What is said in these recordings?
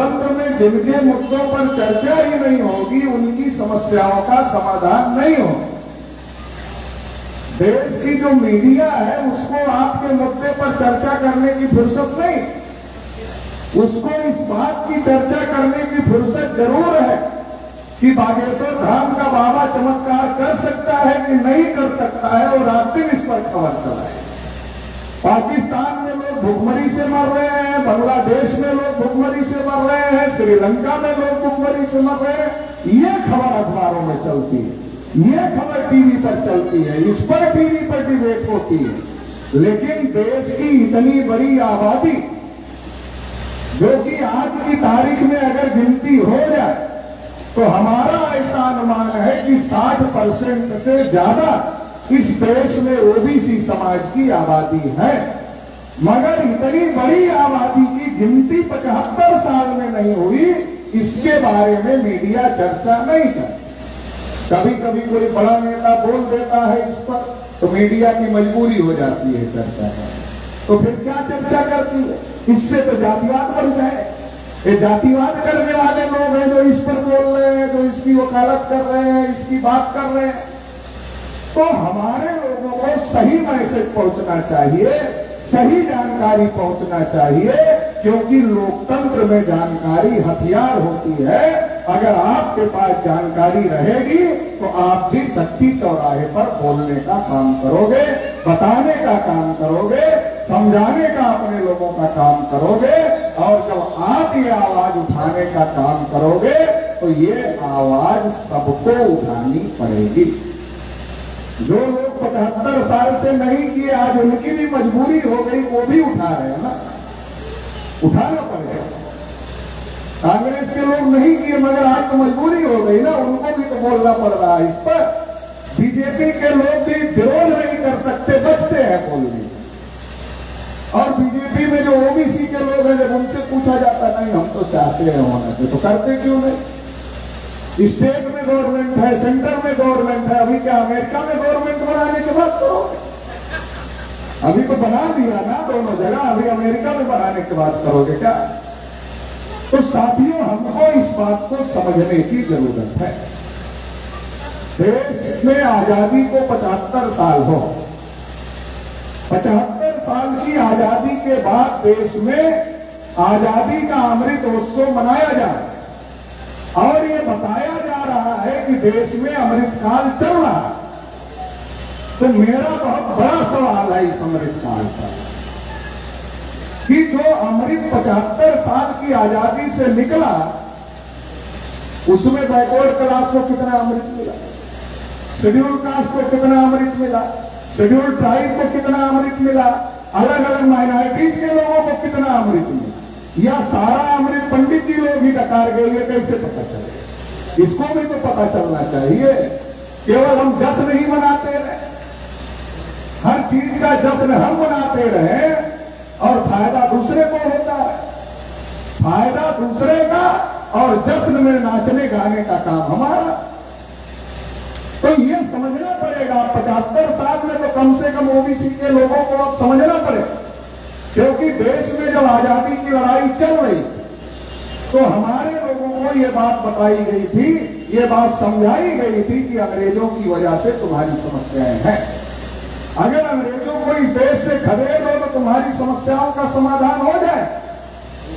लोकतंत्र में जिनके मुद्दों पर चर्चा ही नहीं होगी, उनकी समस्याओं का समाधान नहीं होगा। देश की जो मीडिया है उसको आपके मुद्दे पर चर्चा करने की फुर्सत नहीं, उसको इस बात की चर्चा करने की फुर्सत जरूर है कि बागेश्वर धाम का बाबा चमत्कार कर सकता है कि नहीं कर सकता है, और रात दिन इस पर खबर चला है। पाकिस्तान में लोग भुखमरी से मर रहे हैं, बांग्लादेश में लोग भुखमरी से मर रहे हैं, श्रीलंका में लोग भुखमरी से मर रहे हैं। ये खबर अखबारों में चलती है, ये खबर टीवी पर चलती है, इस पर टीवी पर डिबेट होती है। लेकिन देश की इतनी बड़ी आबादी, जो कि आज की तारीख में अगर गिनती हो जाए तो हमारा ऐसा अनुमान है कि 60% से ज्यादा इस देश में ओबीसी समाज की आबादी है। मगर इतनी बड़ी आबादी की गिनती 75 साल में नहीं हुई, इसके बारे में मीडिया चर्चा नहीं करती। कभी कभी कोई बड़ा नेता बोल देता है इस पर, तो मीडिया की मजबूरी हो जाती है चर्चा करना। तो फिर क्या चर्चा करती है? इससे तो जातिवाद बन जाए। ये जातिवाद करने वाले लोग हैं जो इस पर बोल रहे हैं, जो इसकी वकालत कर रहे हैं, इसकी बात कर रहे हैं। तो हमारे लोगों को सही मैसेज पहुंचना चाहिए, सही जानकारी पहुंचना चाहिए, क्योंकि लोकतंत्र में जानकारी हथियार होती है। अगर आपके पास जानकारी रहेगी तो आप भी चट्टी चौराहे पर बोलने का काम करोगे, बताने का काम करोगे, समझाने का अपने लोगों का काम करोगे। और जब आप ये आवाज उठाने का काम करोगे तो ये आवाज सबको उठानी पड़ेगी। जो लोग 75 साल से नहीं किए, आज उनकी भी मजबूरी हो गई, वो भी उठा रहे हैं ना, उठाना पड़ेगा। कांग्रेस के लोग नहीं किए मगर आज तो मजबूरी हो गई ना, उनको भी तो बोलना पड़ रहा है इस पर। बीजेपी के लोग भी विरोध नहीं कर सकते, बचते हैं बोलने। और बीजेपी में जो ओबीसी के लोग हैं, जब उनसे पूछा जाता नहीं हम तो चाहते हैं होना चाहिए, तो करते क्यों नहीं? स्टेट में गवर्नमेंट है, सेंटर में गवर्नमेंट है, अभी क्या अमेरिका में गवर्नमेंट बनाने के बाद करोगे? अभी तो बना दिया ना दोनों जगह, अभी अमेरिका में बनाने के बाद करोगे क्या? तो साथियों, हमको इस बात को समझने की जरूरत है। देश में आजादी को 75 साल हो, 75 साल की आजादी के बाद देश में आजादी का अमृत उत्सव मनाया जाए, और ये बताया जा रहा है कि देश में अमृत काल चल रहा है। तो मेरा बहुत बड़ा सवाल है इस अमृत काल का, कि जो अमृत 75 साल की आजादी से निकला, उसमें बैकवर्ड क्लास को कितना अमृत मिला, शेड्यूल कास्ट को कितना अमृत मिला, शेड्यूल ट्राइब को कितना अमृत मिला, अलग अलग माइनॉरिटीज के लोगों को कितना अमृत मिला, या सारा अमृत पंडित जी लोग ही डकार गए, ये कैसे पता चले? इसको भी तो पता चलना चाहिए। केवल हम जश्न ही मनाते रहे, हर चीज का जश्न हम मनाते रहे और फायदा दूसरे को होता है, फायदा दूसरे का और जश्न में नाचने गाने का काम हमारा। तो ये समझना पड़ेगा, 75 साल में तो कम से कम ओबीसी के लोगों को अब समझना पड़ेगा, क्योंकि देश में जब आजादी की लड़ाई चल रही तो हमारे लोगों को ये बात बताई गई थी, ये बात समझाई गई थी कि अंग्रेजों की वजह से तुम्हारी समस्याएं हैं। अगर अंग्रेजों को इस देश से खदेड़ दो तो तुम्हारी समस्याओं का समाधान हो जाए।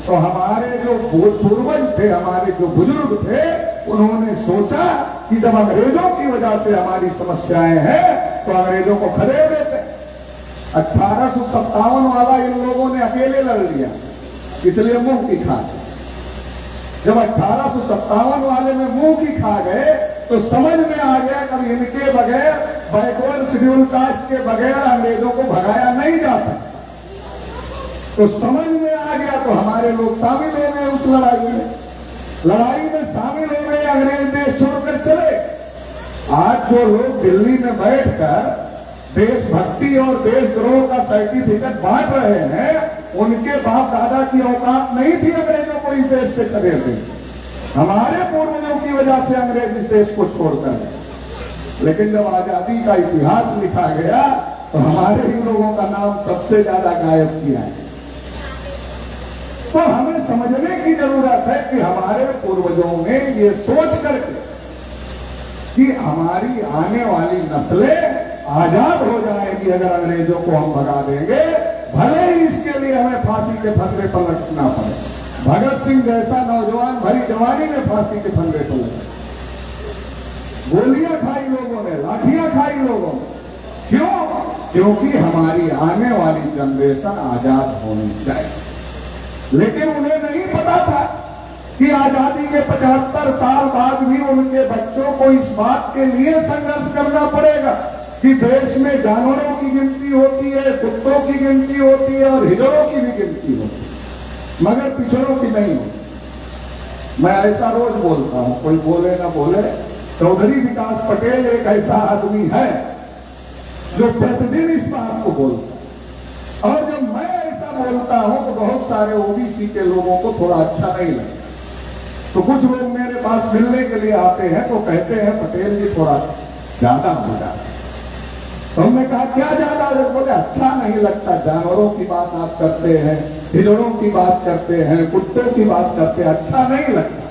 तो हमारे जो पूर्वज थे, हमारे जो बुजुर्ग थे, उन्होंने सोचा कि जब अंग्रेजों की वजह से हमारी समस्याएं हैं तो अंग्रेजों को खदेड़ देते। 1857 वाला इन लोगों ने अकेले लड़ लिया, इसलिए मुंह की खा गए। जब 1857 वाले में मुंह की खा गए तो समझ में आ गया कि इनके बगैर, बैकवर्ड शेड्यूल कास्ट के बगैर अंग्रेजों को भगाया नहीं जा सकता। तो समझ में आ गया तो हमारे लोग शामिल हो गए उस लड़ाई में। लड़ाई में शामिल हो गए, अंग्रेज देश छोड़कर चले। आज जो लोग दिल्ली में बैठकर देशभक्ति और देशद्रोह का सर्टिफिकेट बांट रहे हैं, उनके बाप दादा की औकात नहीं थी अंग्रेजों को इस देश से खदेड़ दी। हमारे पूर्वजों की वजह से अंग्रेज इस देश को छोड़कर गए। लेकिन जब आजादी का इतिहास लिखा गया तो हमारे ही लोगों का नाम सबसे ज्यादा गायब किया है। तो हमें समझने की जरूरत है कि हमारे पूर्वजों ने ये सोच करके कि हमारी आने वाली नस्लें आजाद हो जाएगी अगर अंग्रेजों को हम भगा देंगे, भले ही इसके लिए हमें फांसी के फंदे पर लटकना पड़े। भगत सिंह जैसा नौजवान भरी जवानी में फांसी के फंदे पर लगे, गोलियां खाई लोगों ने, लाठियां खाई लोगों ने। क्यों? क्योंकि हमारी आने वाली जनरेशन आजाद होनी चाहिए। लेकिन उन्हें नहीं पता था कि आजादी के 75 साल बाद भी उनके बच्चों को इस बात के लिए संघर्ष करना पड़ेगा कि देश में जानवरों की गिनती होती है, कुत्तों की गिनती होती है और हिजड़ों की भी गिनती होती है, मगर पिछड़ों की नहीं होती। मैं ऐसा रोज बोलता हूं, कोई बोले ना बोले, चौधरी विकास पटेल एक ऐसा आदमी है जो प्रतिदिन इस बात को बोलता है। और जब मैं ऐसा बोलता हूं तो बहुत सारे ओबीसी के लोगों को थोड़ा अच्छा नहीं लगता। तो कुछ लोग मेरे पास मिलने के लिए आते हैं तो कहते हैं पटेल जी थोड़ा ज्यादा हो जाता है। तो हमने कहा क्या ज्यादा? बोले अच्छा नहीं लगता, जानवरों की बात आप करते हैं, हिजड़ों की बात करते हैं, कुत्तों की बात करते हैं, अच्छा नहीं लगता।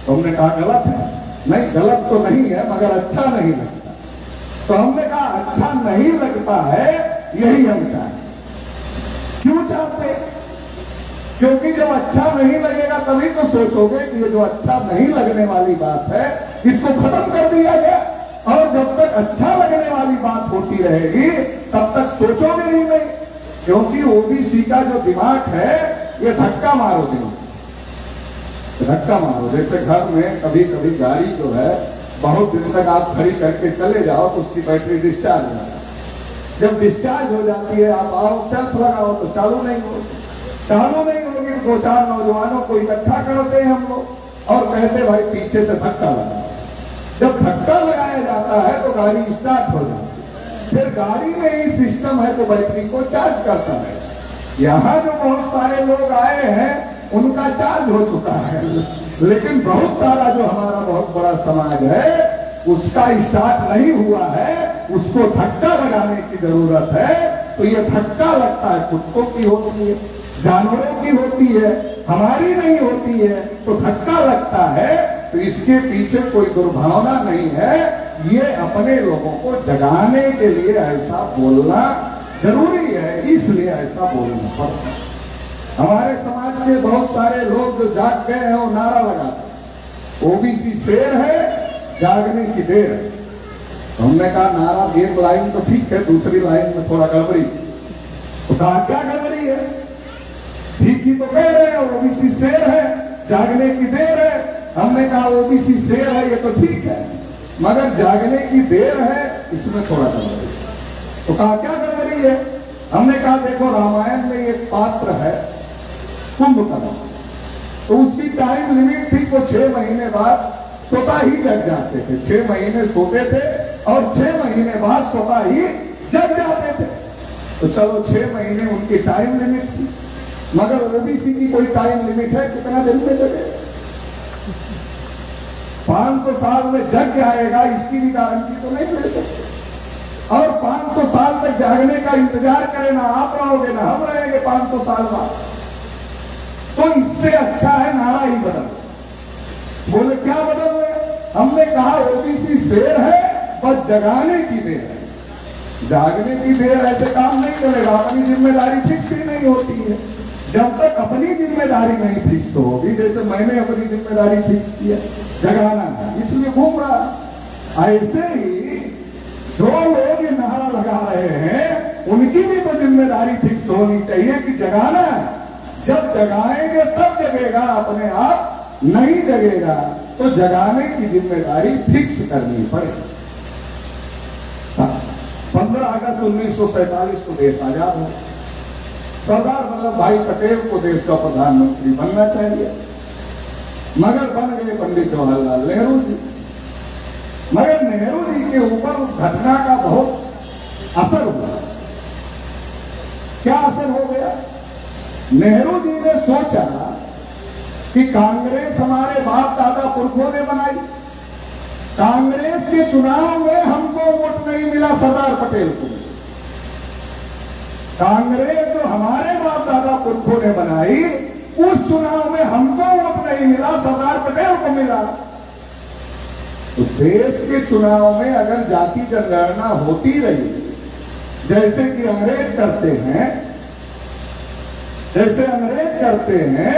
तो हमने कहा गलत है। नहीं, गलत तो नहीं है, मगर अच्छा नहीं लगता। तो हमने कहा अच्छा नहीं लगता है, यही हम चाहते। क्यों चाहते? क्योंकि जब अच्छा नहीं लगेगा तभी तो सोचोगे कि ये जो अच्छा नहीं लगने वाली बात है इसको खत्म कर दिया जाए। और जब तक अच्छा लगने वाली बात होती रहेगी तब तक सोचोगे ही नहीं। क्योंकि ओबीसी का जो दिमाग है ये धक्का मारो दिमाग, धक्का मारो। जैसे घर में कभी कभी गाड़ी जो है बहुत दिन तक आप खड़ी करके चले जाओ तो उसकी बैटरी डिस्चार्ज हो जाती है। जब डिस्चार्ज हो जाती है आप आओ सेल्फ लगाओ तो चालू नहीं होगी। दो चार नौजवानों को इकट्ठा करते हैं हम लोग और कहते भाई पीछे से धक्का लगाओ। जब धक्का लगाया जाता है तो गाड़ी स्टार्ट हो जाती है। फिर गाड़ी में ही सिस्टम है तो बैटरी को चार्ज करता है। यहाँ जो बहुत सारे लोग आए हैं उनका चार्ज हो चुका है, लेकिन बहुत सारा जो हमारा बहुत बड़ा समाज है उसका स्टार्ट नहीं हुआ है, उसको धक्का लगाने की जरूरत है। तो ये धक्का लगता है, कुत्तों की होती है, जानवरों की होती है, हमारी नहीं होती है, तो धक्का लगता है। तो इसके पीछे कोई दुर्भावना नहीं है, ये अपने लोगों को जगाने के लिए ऐसा बोलना जरूरी है, इसलिए ऐसा बोलना पड़ता है। हमारे समाज के बहुत सारे लोग जो जाग गए हैं वो नारा लगाते, ओबीसी शेर है, जागने की देर है। तो हमने कहा नारा एक लाइन तो ठीक है, दूसरी लाइन में थोड़ा गड़बड़ी। तो कहा क्या गड़बड़ी है? ठीक ही तो कह रहे हैं, ओबीसी शेर है, जागने की देर है। हमने कहा ओबीसी शेर है ये तो ठीक है, मगर जागने की देर है इसमें थोड़ा गड़बड़ी। तो कहा क्या गड़बड़ी है? हमने कहा देखो रामायण में एक पात्र है कुंभकर्ण, तो उसकी टाइम लिमिट थी, वो 6 महीने बाद स्वतः ही जग जाते थे। 6 महीने सोते थे और 6 महीने बाद स्वतः ही जग जाते थे। तो चलो 6 महीने उनकी टाइम लिमिट थी, मगर ओबीसी की कोई टाइम लिमिट है कितना दिन में जगे? 500 साल में जग जाएगा इसकी भी गारंटी तो नहीं ले सकते। और 500 साल तक जागने का इंतजार करें, ना आप रहोगे ना हम रहेंगे 500 साल बाद। तो इससे अच्छा है नारा ही बदल। बोले क्या बदल रहे? हमने कहा ओबीसी शेर है, बस जगाने की देर है। जागने की देर ऐसे काम नहीं करेगा, अपनी जिम्मेदारी फिक्स ही नहीं होती है। जब तक अपनी जिम्मेदारी नहीं फिक्स होगी, जैसे मैंने अपनी जिम्मेदारी फिक्स किया जगाना है, इसलिए घूम रहा। ऐसे ही जो लोग ये नारा लगा रहे हैं उनकी भी तो जिम्मेदारी फिक्स होनी चाहिए कि जगाना है। जब जगाएंगे तब जगेगा, अपने आप नहीं जगेगा। तो जगाने की जिम्मेदारी फिक्स करनी पड़ेगी। 15 अगस्त 1947 को देश आजाद हो, सरदार वल्लभ भाई पटेल को देश का प्रधानमंत्री बनना चाहिए, मगर बन गए पंडित जवाहरलाल नेहरू जी। मगर नेहरू जी के ऊपर उस घटना का बहुत असर हुआ। क्या असर हो गया? नेहरू जी ने सोचा कि कांग्रेस हमारे बाप दादा पुरखों ने बनाई, कांग्रेस के चुनाव में हमको वोट नहीं मिला, सरदार पटेल को। कांग्रेस जो हमारे बाप दादा पुरखों ने बनाई उस चुनाव में हमको वोट नहीं मिला, सरदार पटेल को मिला। तो देश के चुनाव में अगर जाति जनगणना होती रही जैसे कि अंग्रेज करते हैं, जैसे अंग्रेज करते हैं,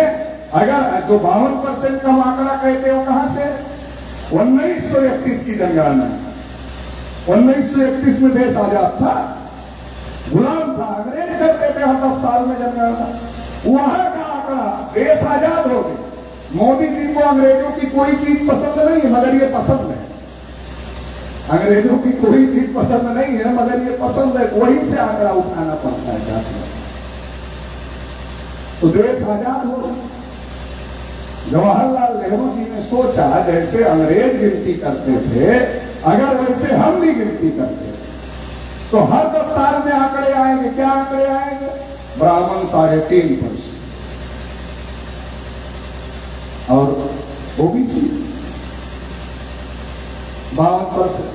अगर जो 52% का आंकड़ा कहते हो कहां से, 1931 की जनगणना। 1931 में देश आजाद था, गुलाम था, अंग्रेज करते थे हर 10 साल में जनगणना। वहां का आंकड़ा, देश आजाद हो गए। मोदी जी को अंग्रेजों की कोई चीज पसंद नहीं है, मगर ये पसंद है। अंग्रेजों की कोई चीज पसंद नहीं है, मगर ये पसंद है। वहीं से आंकड़ा उठाना पड़ता है जाति। तो देश आजाद हो गया। जवाहरलाल नेहरू जी ने सोचा जैसे अंग्रेज गिनती करते थे, अगर वैसे हम भी गिनती करते तो हर 10 साल में आंकड़े आएंगे। क्या आंकड़े आएंगे? ब्राह्मण 3.5% और ओबीसी 52%।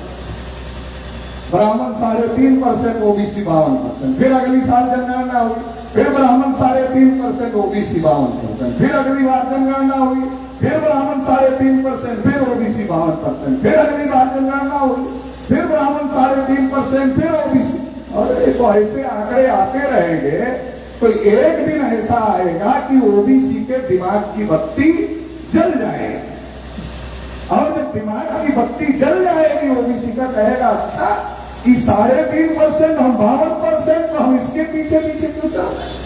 ब्राह्मण 3.5%, ओबीसी 52%। फिर अगली साल जनगणना हुई, फिर ब्राह्मण 3.5%, ओबीसी 52%। फिर अगली बार जनगणना हुई, फिर ब्राह्मण 3.5%, फिर ओबीसी 52%। फिर अगली बार जनगणना हुई, फिर ब्राह्मण 3.5%, फिर ओबीसी। और तो ऐसे आंकड़े आते रहेंगे तो एक दिन ऐसा आएगा कि ओबीसी के दिमाग की बत्ती जल जाएगी। और जब दिमाग की बत्ती जल जाएगी, ओबीसी का कहेगा अच्छा कि 3.5%, हम 52%, तो हम इसके पीछे पीछे क्यों चल रहे हैं?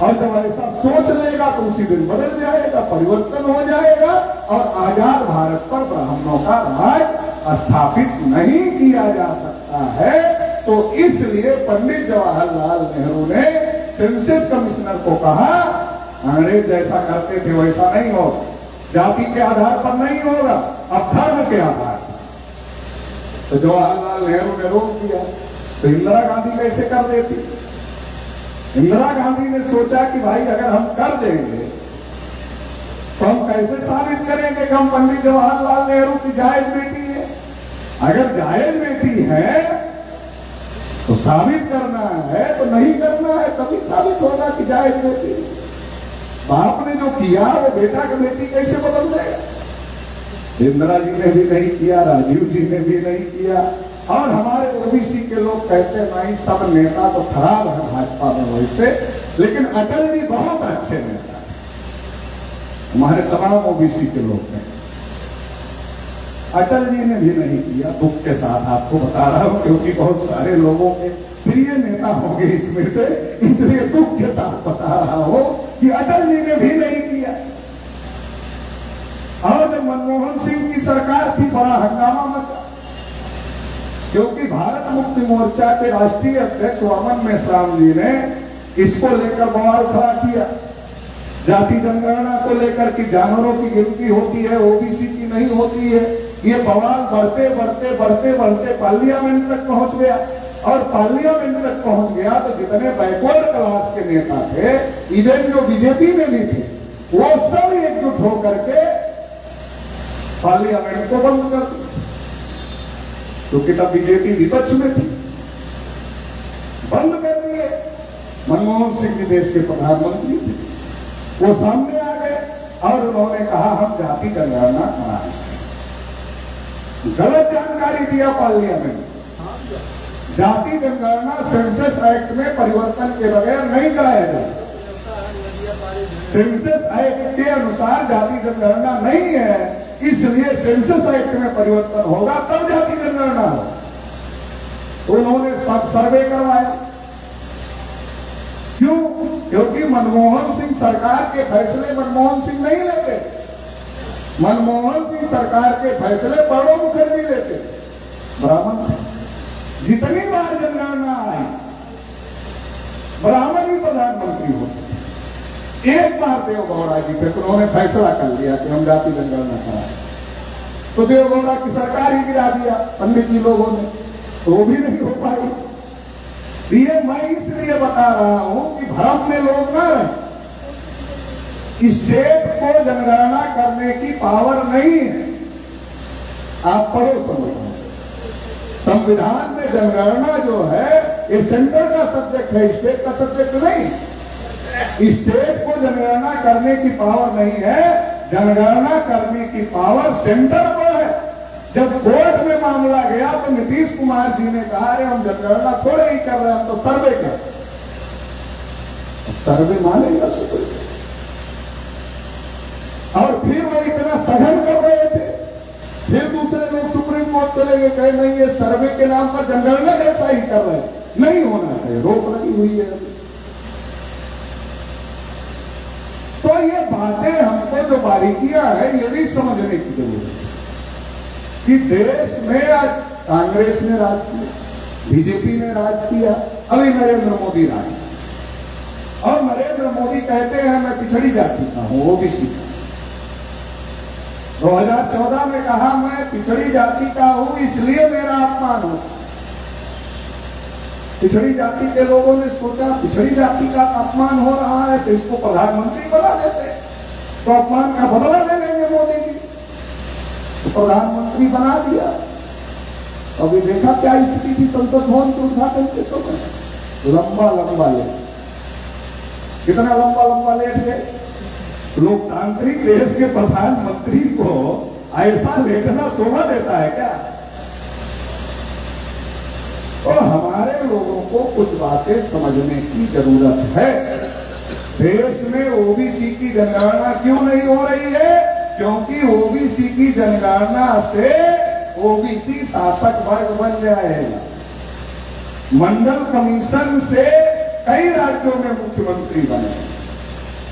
और जब ऐसा सोच लेगा तो उसी दिन बदल जाएगा, परिवर्तन हो जाएगा और आजाद भारत पर ब्राह्मणों का राज स्थापित नहीं किया जा सकता है। तो इसलिए पंडित जवाहरलाल नेहरू ने सेंसस कमिश्नर को कहा, अंग्रेज जैसा करते थे वैसा नहीं होगा, जाति के आधार पर नहीं होगा, अब धर्म के आधार पर। तो जवाहरलाल नेहरू ने रोक दिया। तो इंदिरा गांधी कैसे कर देती? इंदिरा गांधी ने सोचा कि भाई अगर हम कर देंगे तो हम कैसे साबित करेंगे कि हम पंडित जवाहरलाल नेहरू की जायज बेटी है। अगर जायज बेटी है तो साबित करना है, तो नहीं करना है तभी साबित होगा कि जायज बेटी है। बाप ने जो किया वो बेटा की बेटी कैसे बदल देगा? इंदिरा जी ने भी नहीं किया, राजीव जी ने भी नहीं किया। और हमारे ओबीसी के लोग कहते नहीं, सब नेता तो खराब है भाजपा में वैसे, लेकिन अटल जी बहुत अच्छे नेता हैं। हमारे तमाम ओबीसी के लोग हैं। अटल जी ने भी नहीं किया, दुख के साथ आपको बता रहा हूं, क्योंकि बहुत सारे लोगों के प्रिय नेता होंगे इसमें से, इसलिए दुख के साथ बता रहा हूं कि अटल जी ने भी नहीं किया। और जब मनमोहन सिंह की सरकार थी, बड़ा हंगामा मचा, क्योंकि भारत मुक्ति मोर्चा के राष्ट्रीय अध्यक्ष वामन मेश्राम जी ने इसको लेकर बवाल खड़ा किया, जाति जनगणना को लेकर कि जानवरों की गिनती होती है, ओबीसी की नहीं होती है। ये बवाल बढ़ते बढ़ते बढ़ते बढ़ते पार्लियामेंट तक पहुंच गया। और पार्लियामेंट तक पहुंच गया तो जितने बैकवर्ड क्लास के नेता थे, इवन जो बीजेपी में भी थे, वो सब एकजुट होकर के पार्लियामेंट को बंद कर दिया, क्योंकि तब बीजेपी विपक्ष में थी। बंद कर दिए। मनमोहन सिंह जी देश के प्रधानमंत्री थे, वो सामने आ गए और उन्होंने कहा हम जाति जनगणना कराएंगे। गलत जानकारी दिया पार्लियामेंट। जाति जनगणना सेंसस एक्ट में परिवर्तन के बगैर नहीं कराया जा सकता। सेंसस एक्ट के अनुसार जाति जनगणना नहीं है, इसलिए सेंसस एक्ट में परिवर्तन होगा तब जाति जनगणना होगा। तो उन्होंने सब सर्वे करवाया। क्यों? क्योंकि मनमोहन सिंह सरकार के फैसले मनमोहन सिंह नहीं लेते। मनमोहन सिंह सरकार के फैसले प्रणब मुखर्जी लेते। ब्राह्मण जितनी बार जनगणना आई, ब्राह्मण ही प्रधानमंत्री होते। एक बार देवगौड़ा जी पे उन्होंने फैसला कर लिया कि हम जाति जनगणना कराएं, तो देवगौड़ा की सरकार ही गिरा दिया पंडित जी लोगों ने, तो वो भी नहीं हो पाई। ये मैं इसलिए बता रहा हूं कि भ्रम में लोग ना रहे। स्टेट को जनगणना करने की पावर नहीं है। आप पढ़ो संविधान। संविधान में जनगणना जो है ये सेंटर का सब्जेक्ट है, स्टेट का सब्जेक्ट नहीं। स्टेट को जनगणना करने की पावर नहीं है, जनगणना करने की पावर सेंटर को है। जब कोर्ट में मामला गया तो नीतीश कुमार जी ने कहा, अरे हम जनगणना थोड़े ही कर रहे हैं, हम तो सर्वे कर, सर्वे मानेगा सुप्रीम कोर्ट। और फिर वो इतना सघन कर रहे थे, फिर दूसरे लोग सुप्रीम कोर्ट चले गए, कहे नहीं ये सर्वे के नाम पर जनगणना ऐसा ही कर रहे हैं, नहीं होना चाहिए, रोक लगी हुई है। तो ये बातें हमको जो बारीकियां है ये भी समझने की जरूरत है कि देश में आज कांग्रेस ने राज किया, बीजेपी ने राज किया, अभी नरेंद्र मोदी राज किया। और नरेंद्र मोदी कहते हैं मैं पिछड़ी जाति का हूं, ओबीसी का। 2014 में कहा मैं पिछड़ी जाति का हूं इसलिए मेरा अपमान हो। पिछड़ी जाति के लोगों ने सोचा पिछड़ी जाति का अपमान हो रहा है तो इसको प्रधानमंत्री बना देते, तो अपमान का बदला ले लेंगे मोदी जी, तो प्रधानमंत्री बना दिया। अभी देखा क्या स्थिति थी संसद भवन के उद्घाटन के समय, लंबा लंबा लेट, कितना लंबा लंबा लेट गए। लोकतांत्रिक देश के प्रधानमंत्री को ऐसा लेटना शोभा देता है क्या? और हमारे लोगों को कुछ बातें समझने की जरूरत है। देश में ओबीसी की जनगणना क्यों नहीं हो रही है? क्योंकि ओबीसी की जनगणना से ओबीसी शासक वर्ग बन जाएगा। मंडल कमीशन से कई राज्यों में मुख्यमंत्री बने।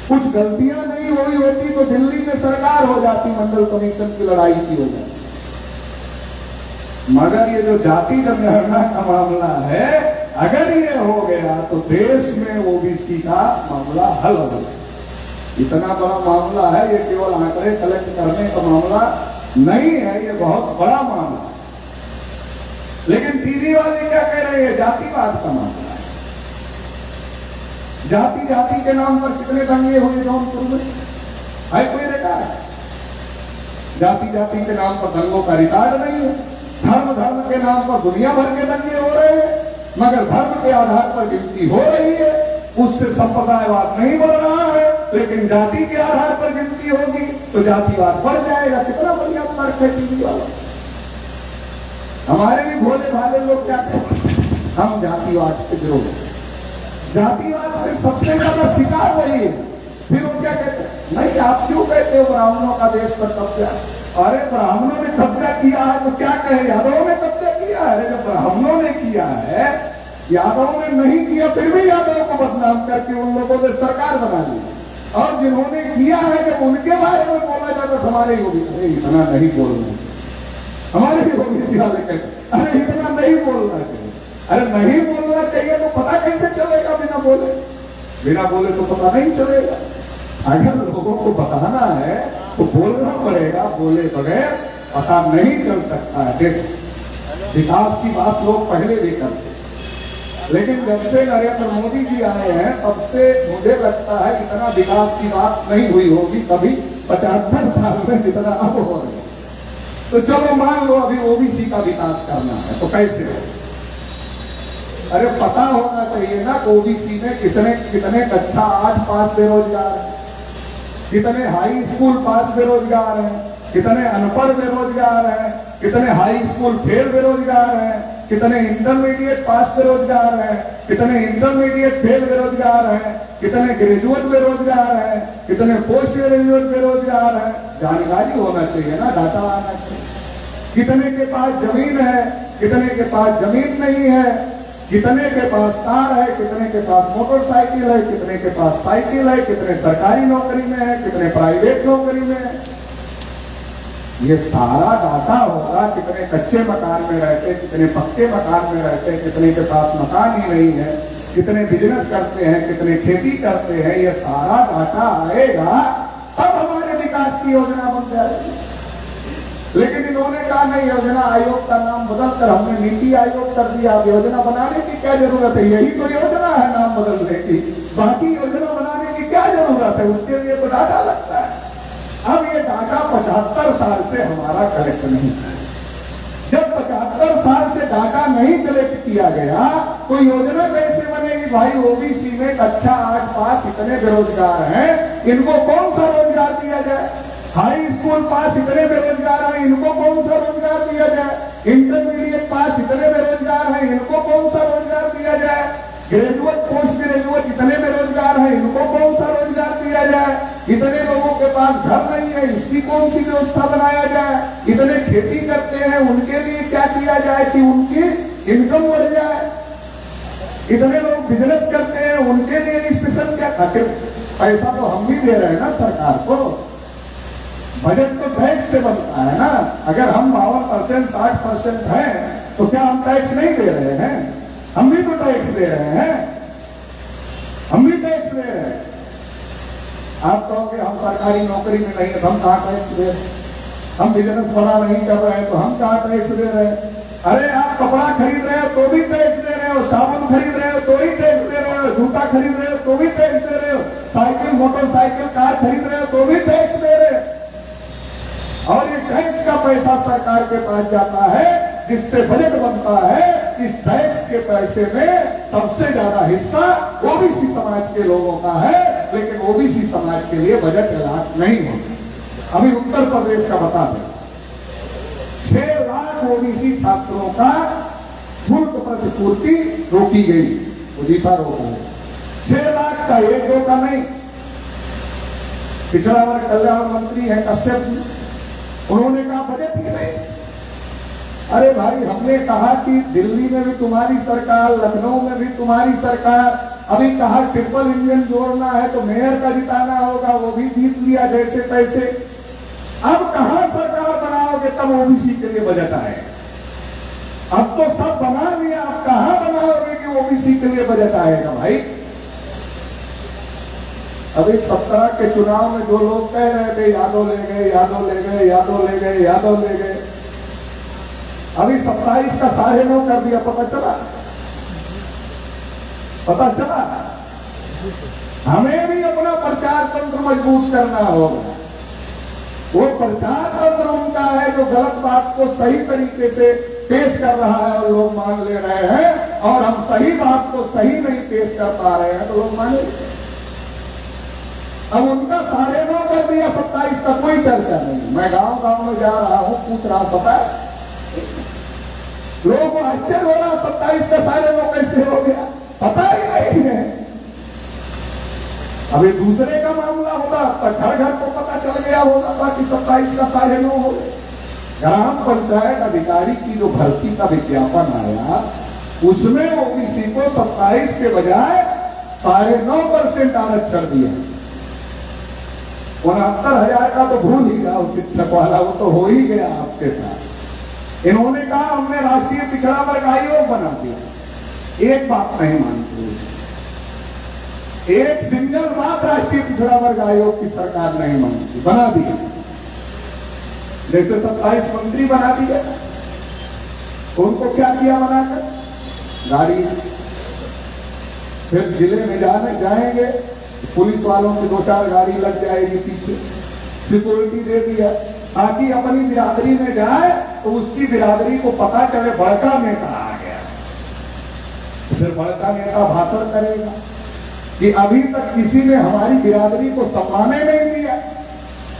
कुछ गलतियां नहीं हुई होती तो दिल्ली में सरकार हो जाती, मंडल कमीशन की लड़ाई की हो जाती। मगर ये जो जाति जनगणना का मामला है, अगर ये हो गया तो देश में ओबीसी का मामला हल हो गया। इतना बड़ा मामला है, ये केवल आंकड़े कलेक्ट करने का मामला नहीं है, ये बहुत बड़ा मामला है। लेकिन टीवी वाले क्या कह रहे हैं? जातिवाद का मामला है। जाति जाति के नाम पर कितने दंगे हुए जौनपुर में, है कोई रिकॉर्ड? जाति जाति के नाम पर दंगों का रिकॉर्ड नहीं है। धर्म धर्म के नाम पर दुनिया भर के दंगे हो रहे हैं, मगर धर्म के आधार पर गिनती हो रही है, उससे संप्रदायवाद नहीं बढ़ रहा है। लेकिन जाति के आधार पर गिनती होगी तो जातिवाद बढ़ जाएगा। कितना बढ़िया तर्क है टीवी वाला। हमारे भी भोले भाले लोग क्या कहते हैं? हम जातिवाद के विरोध, जातिवाद से सबसे ज्यादा शिकार वही है। फिर वो क्या कहते हैं? नहीं आप क्यों कहते हो ब्राह्मणों का देश पर कब्जा? अरे ब्राह्मणों ने कब्जा किया है तो क्या कहे? यादवों ने कब्जा किया है। जब ब्राह्मणों ने किया है, यादवों ने नहीं किया, फिर भी यादवों को बदनाम करके उन लोगों ने सरकार बना ली। और जिन्होंने किया है जब उनके बारे में बोला जाता तो हमारे ही ओबीसी इतना नहीं बोलना, हमारे भी ओबीसी वाले कहते अरे इतना नहीं बोलना चाहिए। अरे नहीं बोलना चाहिए तो पता कैसे चलेगा? बिना बोले, बिना बोले तो पता नहीं चलेगा। अगर लोगों को बताना है तो बोलना पड़ेगा, बोले बगैर पता नहीं चल सकता है। देखो विकास की बात लोग पहले भी करते, लेकिन जब से नरेंद्र मोदी जी आए हैं तब से मुझे लगता है इतना विकास की बात नहीं हुई होगी कभी 75 साल में जितना अब हो रही है। तो चलो मान लो अभी ओबीसी का विकास करना है तो कैसे? अरे पता होना चाहिए ना ओबीसी में कितने कक्षा 8 पास बेरोजगार हैं, कितने हाई स्कूल पास बेरोजगार हैं, कितने अनपढ़ बेरोजगार हैं, कितने हाई स्कूल फेल बेरोजगार हैं, कितने इंटरमीडिएट पास बेरोजगार हैं, कितने इंटरमीडिएट फेल बेरोजगार हैं, कितने ग्रेजुएट बेरोजगार हैं, कितने पोस्ट ग्रेजुएट बेरोजगार हैं। जानकारी होना चाहिए ना, डाटा आना चाहिए। कितने के पास जमीन है, कितने के पास जमीन नहीं है, कितने के पास कार है, कितने के पास मोटरसाइकिल है, कितने के पास साइकिल है, कितने सरकारी नौकरी में है, कितने प्राइवेट नौकरी में है। ये सारा डाटा होगा। कितने कच्चे मकान में रहते, कितने पक्के मकान में रहते, कितने के पास मकान ही नहीं है, कितने बिजनेस करते हैं, कितने खेती करते हैं। ये सारा डाटा आएगा तब हमारे विकास की योजना बन जाएगी। लेकिन इन्होंने कहा नहीं, योजना आयोग का नाम बदलकर हमने नीति आयोग कर दिया। अब योजना बनाने की क्या जरूरत है? यही तो योजना है नाम बदलने की, बाकी योजना बनाने की क्या जरूरत है? उसके लिए तो डाटा लगता है। अब ये डाटा 75 साल से हमारा कलेक्ट नहीं है। जब 75 साल से डाटा नहीं कलेक्ट किया गया तो योजना कैसे बनेगी? भाई ओबीसी में कक्षा 8 पास इतने बेरोजगार हैं, इनको कौन सा रोजगार दिया जाए? हाई स्कूल पास इतने बेरोजगार हैं, इनको कौन सा रोजगार दिया जाए? इंटरमीडिएट पास इतने बेरोजगार हैं, इनको कौन सा रोजगार दिया जाए? ग्रेजुएट पोस्ट ग्रेजुएट इतने बेरोजगार हैं, इनको कौन सा रोजगार दिया जाए? इतने लोगों के पास घर नहीं है, इसकी कौन सी व्यवस्था बनाया जाए? इतने खेती करते हैं, उनके लिए क्या किया जाए कि उनकी इनकम बढ़ जाए? इतने लोग बिजनेस करते हैं, उनके लिए स्पेशल क्या? आखिर पैसा तो हम भी दे रहे हैं ना सरकार को, बजट तो टैक्स से बनता है ना। अगर हम 52% 60% हैं तो क्या हम टैक्स नहीं दे रहे हैं? हम भी तो टैक्स दे रहे हैं, हम भी टैक्स दे रहे हैं। आप कहोगे हम सरकारी नौकरी में नहीं है तो हम कहाँ टैक्स दे रहे हैं? हम बिजनेस बड़ा नहीं कर रहे हैं तो हम कहाँ टैक्स दे रहे हैं? अरे आप कपड़ा खरीद रहे हो तो भी टैक्स दे रहे हो, साबुन खरीद रहे हो तो ही टैक्स दे रहे हो, जूता खरीद रहे हो तो भी टैक्स दे रहे हो, साइकिल मोटरसाइकिल कार खरीद रहे हो तो भी टैक्स दे रहे हो। और ये टैक्स का पैसा सरकार के पास जाता है, जिससे बजट बनता है। इस टैक्स के पैसे में सबसे ज्यादा हिस्सा ओबीसी समाज के लोगों का है, लेकिन ओबीसी समाज के लिए बजट अलॉट नहीं होता। अभी उत्तर प्रदेश का बता दें, 6 लाख ओबीसी छात्रों का शुल्क प्रतिपूर्ति रोकी गई, वजीफा रोका है। 6 लाख का, 1-2 का नहीं। पिछड़ा वर्ग कल्याण मंत्री है कश्यप, उन्होंने कहा बजट ही नहीं। अरे भाई, हमने कहा कि दिल्ली में भी तुम्हारी सरकार, लखनऊ में भी तुम्हारी सरकार, अभी कहा ट्रिपल इंजन जोड़ना है तो मेयर का जिताना होगा, वो भी जीत लिया जैसे तैसे। अब कहां सरकार बनाओगे तब ओबीसी के लिए बजट आए? अब तो सब बना लिया, अब कहां बनाओगे कि ओबीसी के लिए बजट आएगा? भाई अभी 17 के चुनाव में जो लोग कह रहे थे यादव ले गए, यादव ले गए, यादव ले गए, यादव ले गए, अभी 27 का 9.5 कर दिया। पता चला? पता चला? हमें भी अपना प्रचार तंत्र मजबूत करना होगा। वो प्रचार तंत्र उनका है जो गलत बात को सही तरीके से पेश कर रहा है और लोग मान ले रहे हैं, और हम सही बात को सही नहीं पेश कर पा रहे हैं तो लोग माने। अब उनका 9.5 कर दिया, 27 का कोई चर्चा नहीं। मैं गांव गांव में जा रहा हूं, पूछ रहा, पता है लोगों को आश्चर्य हो रहा 27 का 9.5 कैसे हो गया, पता ही नहीं है। अब ये दूसरे का मामला होगा तो घर घर को पता चल गया होगा कि 27 का 9.5 हो गया। ग्राम पंचायत अधिकारी की जो भर्ती का विज्ञापन आया, उसमें ओबीसी को 27 के बजाय 9.5% आरक्षण दिया। 69,000 का तो भूल ही गया उस शिक्षक वाला, वो तो हो ही गया आपके साथ। इन्होंने कहा हमने राष्ट्रीय पिछड़ा वर्ग आयोग बना दिया। एक बात नहीं मानती, एक सिंगल बात राष्ट्रीय पिछड़ा वर्ग आयोग की सरकार नहीं मानती, बना दिया। जैसे 27 मंत्री बना दिया, उनको क्या किया बनाकर? गाड़ी, फिर जिले में जाएंगे, पुलिस वालों की 2-4 गाड़ी लग जाएगी पीछे, सिक्योरिटी दे दिया ताकि अपनी बिरादरी में जाए तो उसकी बिरादरी को पता चले बड़का नेता आ गया। फिर बड़का नेता भाषण करेगा कि अभी तक किसी ने हमारी बिरादरी को सम्मान नहीं दिया,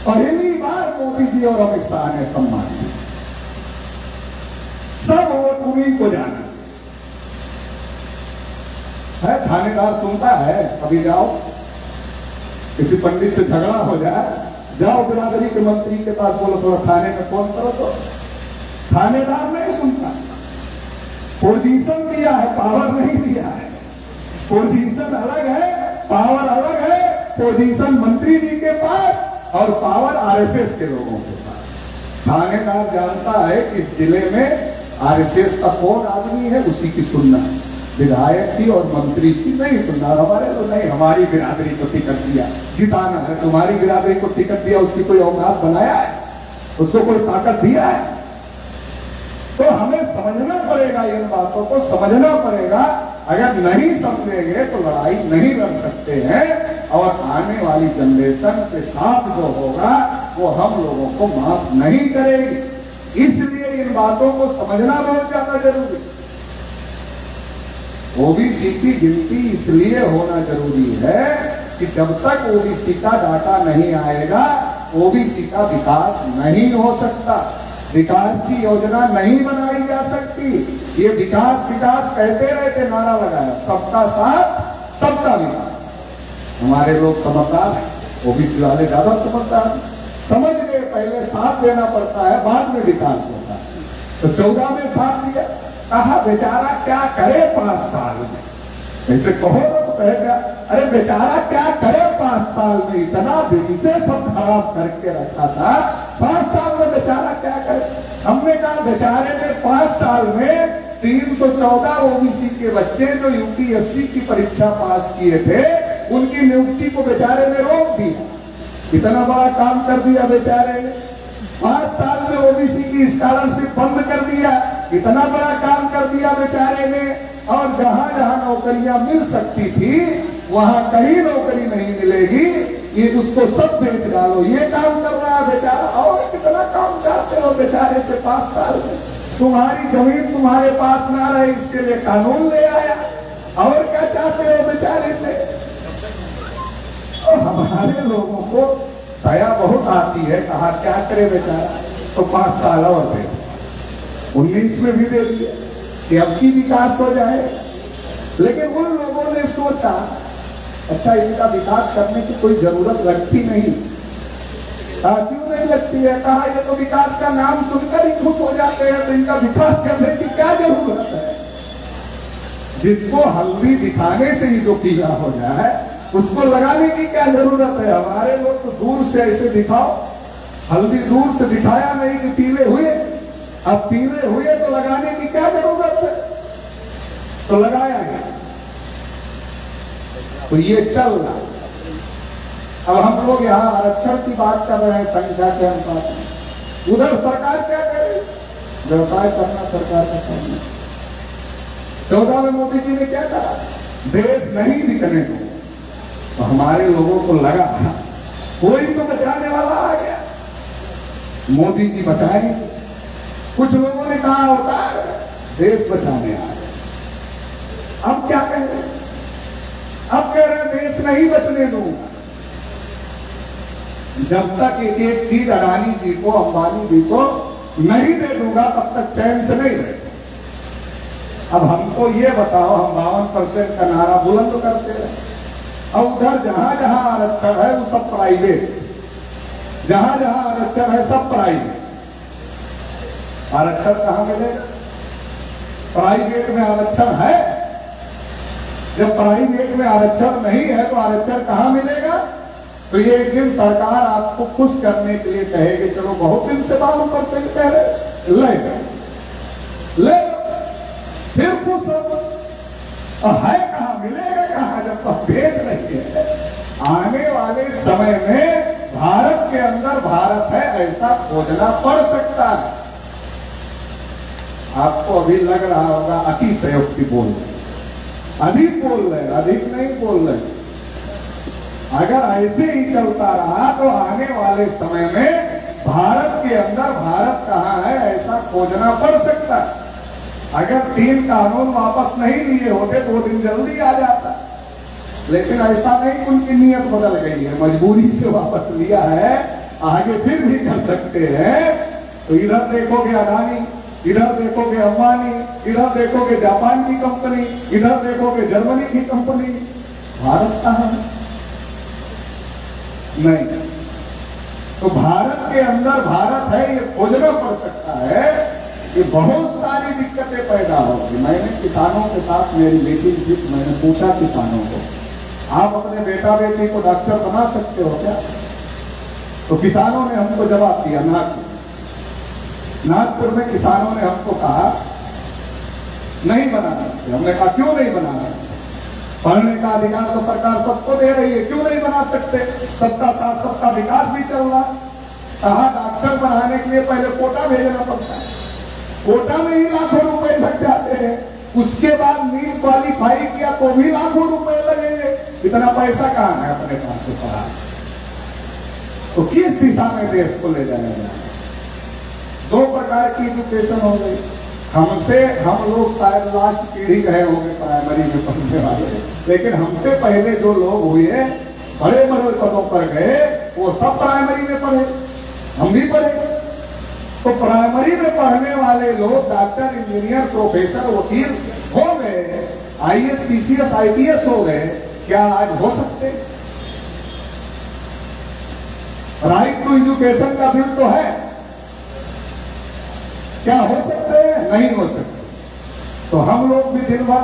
पहली बार मोदी जी और अमित शाह ने सम्मान दिया। सब वोट उन्हीं को जाना है। थानेदार सुनता है, अभी जाओ किसी पंडित से झगड़ा हो जाए, जाओ बिरादरी के मंत्री के पास, बोलो थोड़ा थाने में फोन करो, तो थानेदार नहीं सुनता। पोजीशन दिया है, पावर नहीं दिया है। पोजीशन अलग है, पावर अलग है। पोजीशन मंत्री जी के पास और पावर आरएसएस के लोगों के पास। थानेदार जानता है कि इस जिले में आरएसएस का कौन आदमी है, उसी की सुनना है। विधायक की और मंत्री की नहीं सुनना। हमारे तो नहीं, हमारी बिरादरी को टिकट दिया, जिताना है। तुम्हारी बिरादरी को टिकट दिया, उसकी कोई औकात बनाया है? उसको कोई ताकत दिया है? तो हमें समझना पड़ेगा, इन बातों को समझना पड़ेगा। अगर नहीं समझेंगे तो लड़ाई नहीं लड़ सकते हैं, और आने वाली जनरेशन के साथ जो होगा वो हम लोगों को माफ नहीं करेगी। इसलिए इन बातों को समझना बहुत ज्यादा जरूरी। ओबीसी की गिनती इसलिए होना जरूरी है कि जब तक ओबीसी का डाटा नहीं आएगा ओबीसी का विकास नहीं हो सकता, विकास की योजना नहीं बनाई जा सकती। ये विकास विकास कहते रहते, नारा लगाया सबका साथ सबका विकास। हमारे लोग समझदार हैं, ओबीसी वाले ज्यादा समझदार हैं, समझ गए पहले साथ देना पड़ता है बाद में विकास होता है। तो 14 में साथ दिया, कहा बेचारा क्या करे 5 साल में, ऐसे कहो तो कहेगा अरे बेचारा क्या करे 5 साल में, इतना दिन से सब खराब करके रखा था, 5 साल में बेचारा क्या करे। हमने कहा बेचारे ने 5 साल में 314 ओबीसी के बच्चे जो यूपीएससी की परीक्षा पास किए थे उनकी नियुक्ति को बेचारे ने रोक दिया। इतना बड़ा काम कर दिया बेचारे ने। 5 साल में ओबीसी की स्कॉलरशिप बंद कर दिया, इतना बड़ा काम कर दिया बेचारे ने। और जहां जहां नौकरियां मिल सकती थी वहां कहीं नौकरी नहीं मिलेगी, ये उसको सब बेच डालो, ये काम कर रहा है बेचारा। और कितना काम चाहते हो बेचारे से 5 साल में? तुम्हारी जमीन तुम्हारे पास ना रहे इसके लिए कानून ले आया, और क्या चाहते हो बेचारे से? और हमारे लोगों को दया बहुत आती है, कहा क्या करे बेचारा, तो 5 साल और दे, 19 में भी दे दिए कि अब की विकास हो जाए। लेकिन उन लोगों ने सोचा अच्छा इनका विकास करने की कोई जरूरत लगती नहीं। क्यों नहीं लगती है? कहा ये तो विकास का नाम सुनकर ही खुश हो जाते हैं, तो इनका विकास करने की क्या जरूरत है? जिसको हल्दी दिखाने से ही जो पीला हो जाए उसको लगाने की क्या जरूरत है? हमारे लोग तो दूर से ऐसे दिखाओ, हल्दी दूर से दिखाया नहीं कि पीले हुए, अब पीले हुए तो लगाने की क्या जरूरत है? तो लगाया है, तो ये चल रहा। अब हम लोग यहाँ आरक्षण की बात कर रहे हैं संख्या के अनुपात में, उधर सरकार क्या करे? व्यवसाय करना सरकार का काम है। 14 में मोदी जी ने क्या कहा? देश नहीं बिकने दो। तो हमारे लोगों को लगा कोई तो बचाने वाला आ गया, मोदी जी बचाएंगे। कुछ लोगों ने कहा होता है देश बचाने आ गए। अब क्या कह रहे हैं? अब कह रहे हैं देश नहीं बचने दूंगा। जब तक एक एक चीज अडानी जी को अंबानी जी को नहीं दे दूंगा तब तक चैन से नहीं रहेगा। अब हमको ये बताओ, हम 52% का नारा बुलंद करते हैं, और उधर जहां जहां आरक्षण है वो सब प्राइवेट, जहां जहां आरक्षण है सब प्राइवेट। आरक्षण कहां मिलेगा? प्राइवेट में आरक्षण है। जब प्राइवेट में आरक्षण नहीं है तो आरक्षण कहां मिलेगा? तो ये एक दिन सरकार आपको खुश करने के लिए कहेगी चलो बहुत दिन से 52% कह रहे ले फिर खुश हो। है कहां मिलेगा? कहां जब सब बेच रही है। आने वाले समय में भारत के अंदर भारत है ऐसा खोजना पड़ सकता है। आपको अभी लग रहा होगा अतिशयोक्ति बोल रहे, अधिक बोल रहे, अधिक नहीं बोल रहे। अगर ऐसे ही चलता रहा तो आने वाले समय में भारत के अंदर भारत कहां है ऐसा खोजना पड़ सकता है। अगर 3 कानून वापस नहीं लिए होते 2 दिन जल्दी आ जाता, लेकिन ऐसा नहीं, उनकी नीयत बदल गई है, मजबूरी से वापस लिया है, आगे फिर भी कर सकते हैं। तो इधर देखोगे अडानी, इधर देखोगे अंबानी, इधर देखोगे जापान की कंपनी, इधर देखोगे जर्मनी की कंपनी, भारत कहां है? नहीं। तो भारत के अंदर भारत है ये खोजना पड़ सकता है। ये बहुत सारी दिक्कतें पैदा होगी। मैंने किसानों के साथ मेरी मीटिंग थी, मैंने पूछा किसानों को आप अपने बेटा बेटी को डॉक्टर बना सकते हो क्या? तो किसानों ने हमको जवाब दिया नागपुर में किसानों ने हमको कहा नहीं बना सकते। हमने कहा क्यों नहीं बना सकते? पढ़ने का अधिकार तो सरकार सबको दे रही है, क्यों नहीं बना सकते? सबका साथ सबका विकास भी चल रहा। कहा डॉक्टर बनाने के लिए पहले कोटा भेजना पड़ता है, कोटा में ही लाखों रुपए लग जाते हैं, उसके बाद नीट क्वालिफाई किया तो भी लाखों रुपए लगेंगे। इतना पैसा कहां है अपने पास से पढ़ा? तो किस दिशा में देश को ले जाया जाए? 2 प्रकार की एजुकेशन हो गई, हमसे हम लोग शायद लास्ट पीढ़ी रहे होंगे प्राइमरी में पढ़ने वाले, लेकिन हमसे पहले जो लोग हुए बड़े बड़े पदों पर गए वो सब प्राइमरी में पढ़े, हम भी पढ़े। तो प्राइमरी में पढ़ने वाले लोग डॉक्टर, इंजीनियर, प्रोफेसर, वकील हो गए, आईएएस, पीसीएस, आईपीएस हो गए, क्या आज हो सकते? राइट टू एजुकेशन का बिल तो है, क्या हो सकते हैं? नहीं हो सकते। तो हम लोग भी दिन भर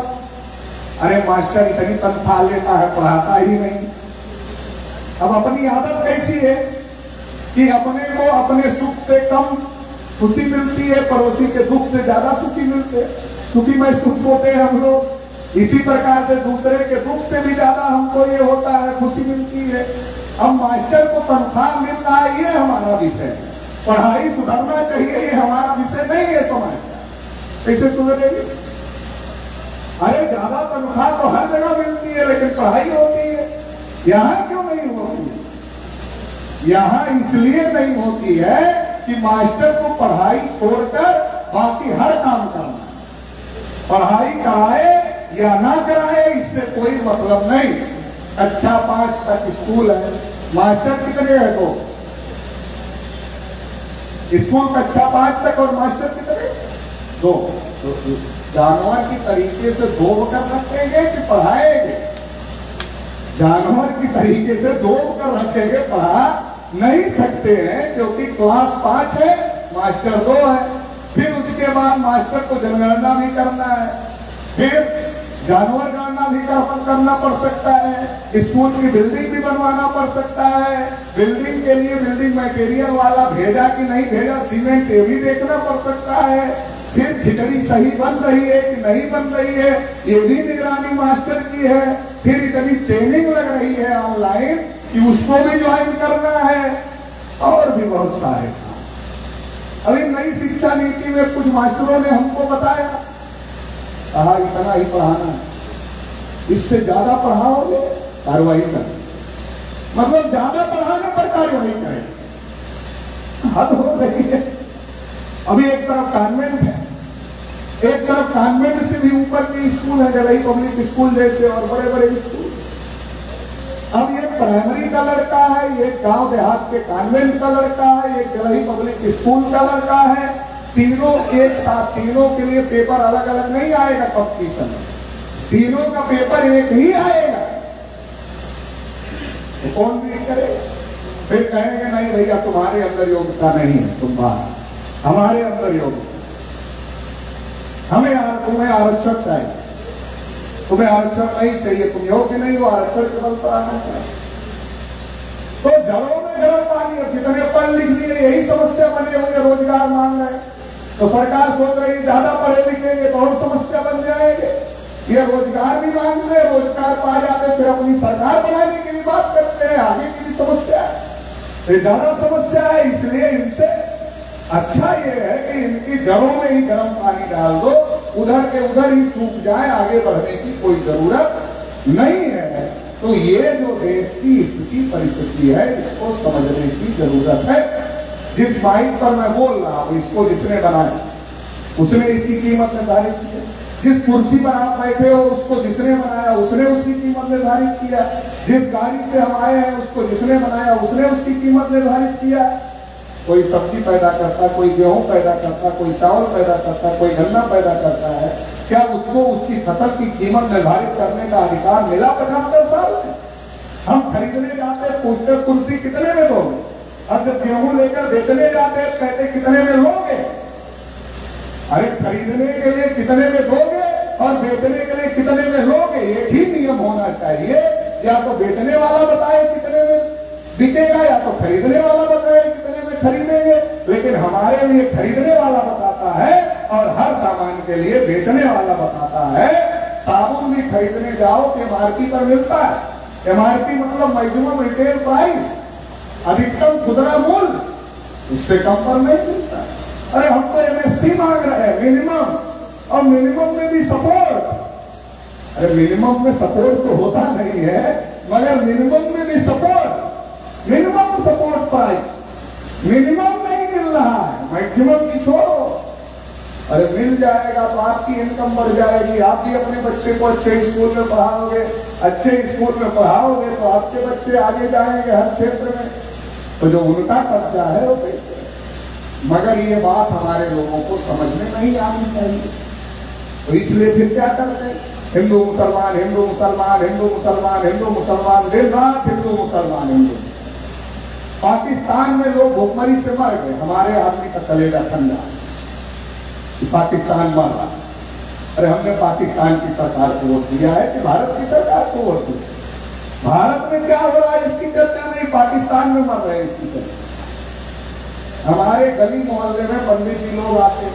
अरे मास्टर इतनी तनख्वाह लेता है, पढ़ाता ही नहीं। अब अपनी आदत कैसी है कि अपने को अपने सुख से कम खुशी मिलती है, पड़ोसी के दुख से ज्यादा सुखी मिलते, सुखी महसूस होते हैं हम लोग। इसी प्रकार से दूसरे के दुख से भी ज्यादा हमको ये होता है, खुशी मिलती है। अब मास्टर को तनख्वाह मिल रहा है, ये हमारा विषय है। पढ़ाई सुधरना चाहिए, ये हमारा विषय नहीं है। समाज कैसे सुधरेगी? अरे ज्यादा तनख्वाह तो हर जगह मिलती है, लेकिन पढ़ाई होती है, यहां क्यों नहीं होती है? यहां इसलिए नहीं होती है कि मास्टर को पढ़ाई छोड़कर बाकी हर काम करना है। पढ़ाई कराए या ना कराए इससे कोई मतलब नहीं। कक्षा 5 तक स्कूल है, मास्टर कितने है? तो स्कूल कक्षा 5 तक और मास्टर कितने? 2। तो जानवर की तरीके से 2 कर रखेंगे कि पढ़ाएंगे? जानवर की तरीके से 2 कर रखेंगे, पढ़ा नहीं सकते हैं, क्योंकि क्लास 5 है, मास्टर 2 है। फिर उसके बाद मास्टर को जनगणना भी करना है, फिर जानवर गणना भी करना पड़ सकता है, स्कूल की बिल्डिंग भी बनवाना पड़ सकता है। बिल्डिंग के लिए बिल्डिंग मटेरियल वाला भेजा कि नहीं भेजा, सीमेंट ये भी देखना पड़ सकता है। फिर खिचड़ी सही बन रही है कि नहीं बन रही है, ये भी निगरानी मास्टर की है। फिर इतनी ट्रेनिंग लग रही है ऑनलाइन कि उसको भी ज्वाइन करना है, और भी बहुत सारे काम। अभी नई शिक्षा नीति में कुछ मास्टरों ने हमको बताया, कहा इतना ही पढ़ाना, इससे ज्यादा पढ़ाओगे कार्रवाई करें, मतलब ज्यादा पढ़ाने पर कार्रवाई करें। हद हो रही है। अभी एक तरफ कॉन्वेंट है, एक तरफ कॉन्वेंट से भी ऊपर के स्कूल है, गलई पब्लिक स्कूल जैसे, और बड़े बड़े स्कूल। अब ये प्राइमरी का लड़का है, ये गांव देहात के कॉन्वेंट का लड़का है, ये गलई पब्लिक स्कूल का लड़का है। तीनों एक साथ, तीनों के लिए पेपर अलग अलग नहीं आएगा कंपटीशन, तीनों का पेपर एक ही आएगा। तो कौन भी करेगा? फिर कहेंगे नहीं भैया तुम्हारे अंदर योग्यता नहीं है, तुम बाहर, हमारे अंदर योग्यता, तुम्हें आरक्षण चाहिए, तुम्हें आरक्षण नहीं चाहिए, तुम योग्य नहीं हो, आरक्षण केवल पर आना चाहिए। तो जड़ों में गर्म पानी है, जितने पढ़ लिख लिए यही समस्या बने हुए, रोजगार मांग रहे, तो सरकार सोच रही है ज्यादा पढ़े लिखेंगे तो और समस्या बन जाएंगे। ये रोजगार भी मांग रहे, रोजगार पा जाते फिर अपनी सरकार बनाने की भी बात करते हैं, आगे की भी समस्या है, ये ज्यादा समस्या है। इसलिए इनसे अच्छा ये है कि इनकी जड़ों में ही गर्म पानी डाल दो, उधर के उधर ही सूख जाए, आगे बढ़ने की कोई जरूरत नहीं है। तो ये जो देश की स्थिति परिस्थिति है, इसको समझने की जरूरत है। जिस माइक पर मैं बोल रहा हूं, इसको जिसने बनाया उसने इसकी कीमत निर्धारित की है। जिस कुर्सी पर आप बैठे हो उसको जिसने बनाया उसने उसकी कीमत निर्धारित किया। जिस गाड़ी से हम आए हैं उसको जिसने बनाया उसने उसकी कीमत निर्धारित किया। कोई सब्जी पैदा करता, कोई गेहूं पैदा करता, कोई चावल पैदा करता, कोई गन्ना पैदा करता है, क्या उसको उसकी फसल की कीमत निर्धारित करने का अधिकार मिला 75 साल में? हम खरीदने जाते पूछते कुर्सी कितने में दोगे, अब जब गेहूं लेकर बेचने जाते कहते कितने में लोगे। अरे खरीदने के लिए कितने में दोगे और बेचने के लिए कितने में लोगे, एक ही नियम होना चाहिए। या तो बेचने वाला बताए कितने में बिकेगा, या तो खरीदने वाला बताए कितने में खरीदेंगे। लेकिन हमारे लिए खरीदने वाला बताता है और हर सामान के लिए बेचने वाला बताता है। साबुन भी खरीदने जाओ तो एमआरपी पर मिलता है। एमआरपी मतलब मैक्सिमम रिटेल प्राइस, अधिकतम खुदरा मूल्य, उससे कम पर नहीं मिलता। अरे हम तो एमएसपी मांग रहे हैं, मिनिमम, और मिनिमम में भी सपोर्ट। अरे मिनिमम में सपोर्ट तो होता नहीं है, मगर मिनिमम में भी support, minimum support price, minimum नहीं मिल रहा है, मैक्सिमम की छोड़ो। अरे मिल जाएगा तो आपकी इनकम बढ़ जाएगी, आप भी अपने बच्चे को अच्छे स्कूल में पढ़ाओगे, अच्छे स्कूल में पढ़ाओगे तो आपके बच्चे आगे जाएंगे हर क्षेत्र में। तो जो उनका कब्जा है वो कैसे? मगर ये बात हमारे लोगों को समझ में नहीं आनी चाहिए। तो इसलिए फिर क्या करते हैं, हिंदू मुसलमान हिंदू मुसलमान हिंदू मुसलमान हिंदू मुसलमान, दिन रात हिंदू मुसलमान हिंदू। पाकिस्तान में लोग भूखमरी से मर गए, हमारे आदमी का कलेजा ठंडा, पाकिस्तान मर रहा। अरे हमने पाकिस्तान की सरकार को वोट दिया है कि भारत की सरकार को वोट दिया? भारत में क्या हो रहा है इसकी चर्चा नहीं, पाकिस्तान में मर रहे हैं इसकी चर्चा। हमारे गली मोहल्ले में पंडित जी लोग आते,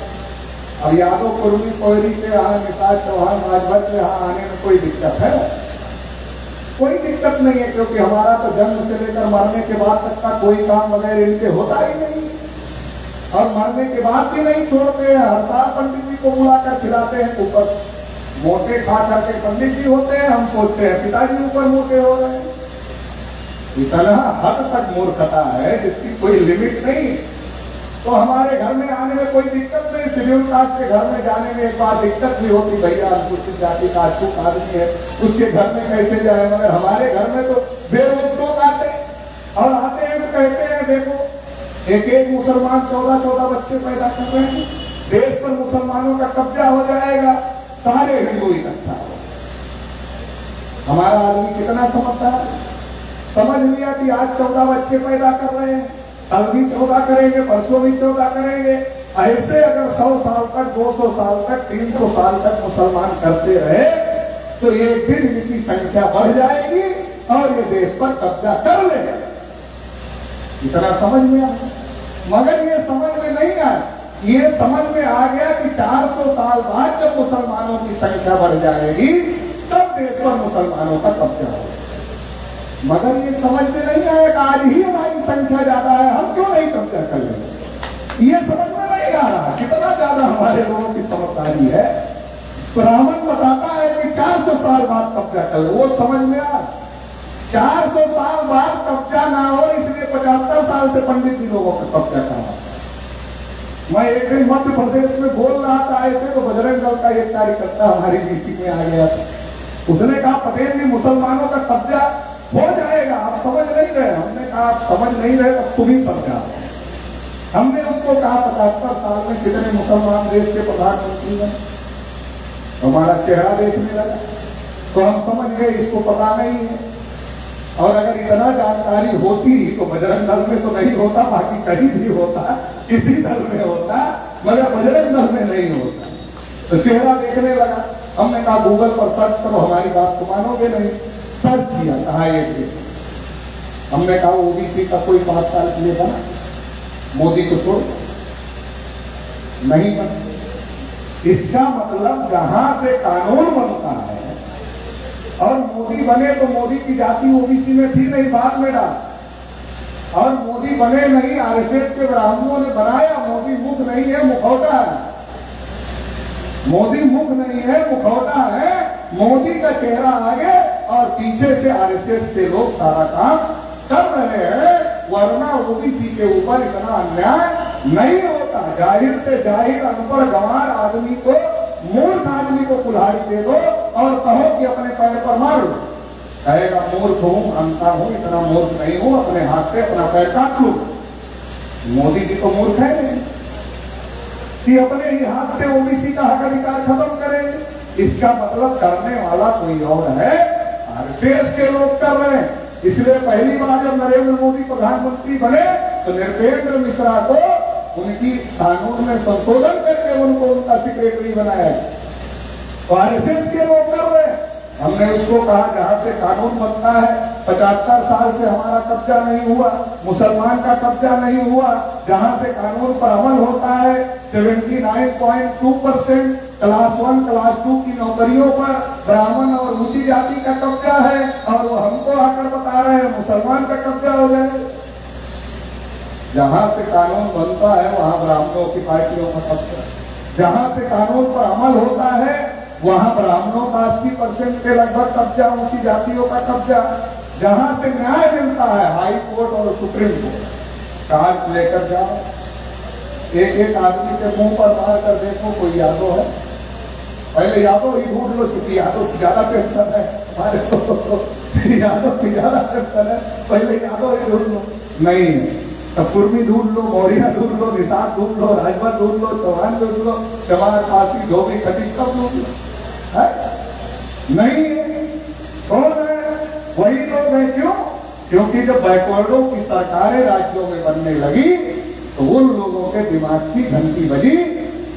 अब यादव कुर्मी कोयरी के यहाँ, निषाद चौहान राजभर के यहाँ आने में कोई दिक्कत है? कोई दिक्कत नहीं है, क्योंकि हमारा तो जन्म से लेकर मरने के बाद तक का कोई काम वगैरह इनके होता ही नहीं, और मरने के बाद भी नहीं छोड़ते हैं। हर साल पंडित जी को बुलाकर खिलाते हैं, ऊपर मोटे खा करके पंडित जी होते हैं, हम सोचते हैं पिताजी ऊपर मोटे हो रहे हैं। इतना हद तक मूर्खता है जिसकी कोई लिमिट नहीं। तो हमारे घर में आने में कोई दिक्कत नहीं, शेड्यूल कास्ट के घर में जाने में एक बार दिक्कत भी होती, भैया अनुसूचित जाति का अछूत आदमी है, उसके घर में कैसे जाए। मगर हमारे घर में तो बेरोज लोग आते, और आते हैं तो कहते हैं देखो एक एक मुसलमान 14-14 बच्चे पैदा कर रहे हैं, देश पर मुसलमानों का कब्जा हो जाएगा, सारे हिंदू इकट्ठा हो। हमारा आदमी कितना समझता है, समझ लिया कि आज 14 बच्चे पैदा कर रहे हैं, कल भी 14 करेंगे, परसों भी 14 करेंगे। ऐसे अगर 100 साल तक, 200 साल तक, 300 साल तक मुसलमान करते रहे तो एक दिन इनकी संख्या बढ़ जाएगी और ये देश पर कब्जा कर लेगा। इतना समझ में आया, मगर ये समझ में नहीं आया। ये समझ में आ गया कि 400 साल बाद जब मुसलमानों की संख्या बढ़ जाएगी तब देश पर मुसलमानों का कब्जा होगा। मगर ये समझ में नहीं आया कि आज ही हमारी संख्या ज्यादा है, हम क्यों नहीं कब्जा कर लेंगे। ये समझ में नहीं आ रहा कितना ज्यादा हमारे लोगों की समझदारी है। ब्राह्मण बताता है कि 400 साल बाद कब्जा कर लो, वो समझ में आ 400 साल बाद कब्जा ना हो, इसलिए 75 साल से पंडित जी लोगों का कब्जा करा। मैं एक दिन मध्य प्रदेश में बोल रहा था ऐसे, तो बजरंग दल का एक कार्यकर्ता हमारी मीटिंग में आ गया था। उसने कहा पटेल जी मुसलमानों का कब्जा हो जाएगा, आप समझ नहीं रहे। हमने कहा आप समझ नहीं रहे, अब तुम ही समझा। हमने उसको कहा 75 साल में कितने मुसलमान देश के प्रधानमंत्री हैं। हमारा चेहरा देखने लगा तो हम समझ गए इसको पता नहीं है। और अगर इतना जानकारी होती तो बजरंग दल में तो नहीं होता, बाकी कहीं भी होता, किसी दल में होता, मगर बजरंग दल में नहीं होता। तो चेहरा देखने लगा। हमने कहा गूगल पर सर्च करो, हमारी बात तो मानोगे नहीं। सर्च किया, कहा ये हमने कहा ओबीसी का कोई 5 साल के लिए बना, मोदी को छोड़ नहीं बना। इसका मतलब जहां से कानून बनता है, और मोदी बने तो मोदी की जाति ओबीसी में थी नहीं, बाद में डाल। और मोदी बने नहीं, आरएसएस के ब्राह्मणों ने बनाया। मोदी मुख नहीं है, मुखौटा है। मोदी मुख नहीं है, मुखौटा है। मोदी का चेहरा आगे और पीछे से आरएसएस के लोग सारा काम कर रहे हैं, वरना ओबीसी के ऊपर इतना अन्याय नहीं होता। जाहिर से जाहिर अनपढ़ गंवार आदमी को, मूर्ख आदमी को कुल्हाड़ी दे दो और कहो कि अपने पैर पर मारो, कहेगा मूर्ख हूं, अंधा हूं, इतना मूर्ख नहीं हूं, अपने हाथ से अपना पैर काट लूं। मोदी जी तो मूर्ख है नहीं कि अपने ही हाथ से ओबीसी का हक अधिकार खत्म करेंगे। इसका मतलब करने वाला कोई और है, आरएसएस के लोग कर रहे हैं। इसलिए पहली बार जब नरेंद्र मोदी प्रधानमंत्री बने तो नृपेंद्र मिश्रा को उनकी कानून में संशोधन करके उनको उनका सेक्रेटरी बनाया। तो आरएसएस के लोग कर रहे हैं। हमने उसको कहा जहां से कानून बनता है, 75 साल से हमारा कब्जा नहीं हुआ, मुसलमान का कब्जा नहीं हुआ, जहां से कानून पर अमल होता है 79.2% क्लास 1 क्लास 2 की नौकरियों पर ब्राह्मण और ऊंची जाति का कब्जा है, और वो हमको आकर बता रहे हैं मुसलमान का कब्जा हो जाए। जहां से कानून बनता है वहां ब्राह्मणों की पार्टियों का कब्जा, जहां से कानून पर अमल होता है वहां ब्राह्मणों का 80% के लगभग कब्जा, ऊंची जातियों का कब्जा। जहां से न्याय मिलता है हाई कोर्ट और सुप्रीम कोर्ट, चार्ज लेकर जाओ। एक आदमी के मुंह पर मार कर देखो कोई यादव है, पहले यादव ही ढूंढ लो, चूंकि यादव की ज्यादा टेंशन है हमारे यादव की ज्यादा टेंशन है, पहले यादव ही ढूंढ लो। नहीं तब कुर्मी ढूंढ लो, मौर्या ढूंढ लो, निषाद ढूंढ लो, राजभर ढूंढ लो, चौहान ढूंढ लो, चमार, पासी, धोबी, खटी सब ढूंढ लो, है नहीं है। कौन है? वही लोग हैं। क्यों? क्योंकि जब बैकवर्डों की सरकारें राज्यों में बनने लगी तो उन लोगों के दिमाग की घंटी बजी।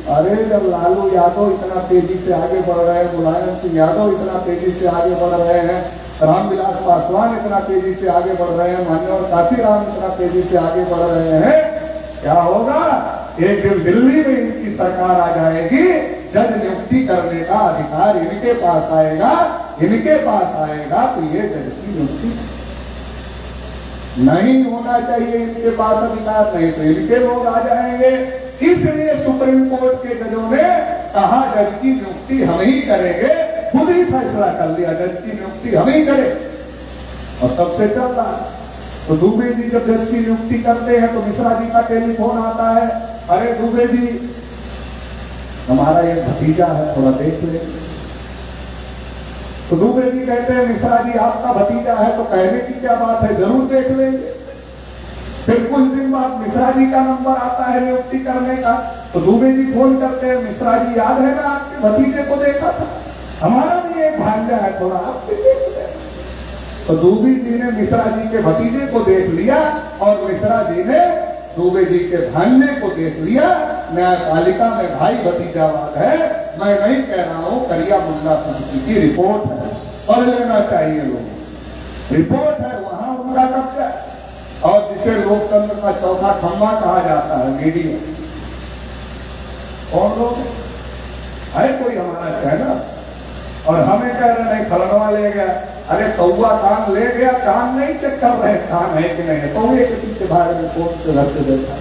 अरे जब लालू यादव इतना तेजी से आगे बढ़ रहे हैं, मुलायम सिंह यादव इतना तेजी से आगे बढ़ रहे हैं, रामविलास पासवान इतना तेजी से आगे बढ़ रहे हैं, मान्यवर काशीराम इतना तेजी से आगे बढ़ रहे हैं, क्या होगा? एक दिन दिल्ली में इनकी सरकार आ जाएगी, जज नियुक्ति करने का अधिकार इनके पास आएगा, इनके पास आएगा तो ये जज की नियुक्ति नहीं होना चाहिए इनके पास अधिकार, नहीं तो इनके लोग आ जाएंगे। इसलिए सुप्रीम कोर्ट के जजों ने कहा जज की नियुक्ति हम ही करेंगे, खुद ही फैसला कर लिया जज की नियुक्ति हम ही करें, और तब से चल रहा है। तो दुबे जी जब जज की नियुक्ति करते हैं तो मिश्रा जी का टेलीफोन आता है, अरे दुबे जी हमारा ये भतीजा है, थोड़ा देख ले। तो दुबे जी कहते हैं मिश्रा जी आपका भतीजा है तो कहने की क्या बात है, जरूर देख लेंगे। फिर कुछ दिन बाद मिश्रा जी का नंबर आता है नियुक्ति करने का, तो दुबे जी फोन करते हैं, मिश्रा जी याद है ना आपके भतीजे को देखा था, हमारा भी एक भांजा है, थोड़ा आप भी देख लें। तो दुबे जी ने मिश्रा जी के भतीजे को देख लिया और मिश्रा जी ने दुबे जी के भांजे को देख लिया। न्यायपालिका में भाई भतीजावाद है, मैं नहीं कह रहा हूं, करिया मुल्ला समिति की रिपोर्ट है, पढ़ लेना चाहिए लोगों, रिपोर्ट है, वहां उनका कब्जा। और जिसे लोकतंत्र का चौथा खंभा कहा जाता है मीडिया, कौन लोग है? कोई हमारा चैनल, और हमें कह रहे नहीं फलनवा ले गया, अरे कौआ कान ले गया, कान नहीं चेक कर रहे कान है कि नहीं, कौए के पीछे भाग रहे, कोर्ट से घर से देखा।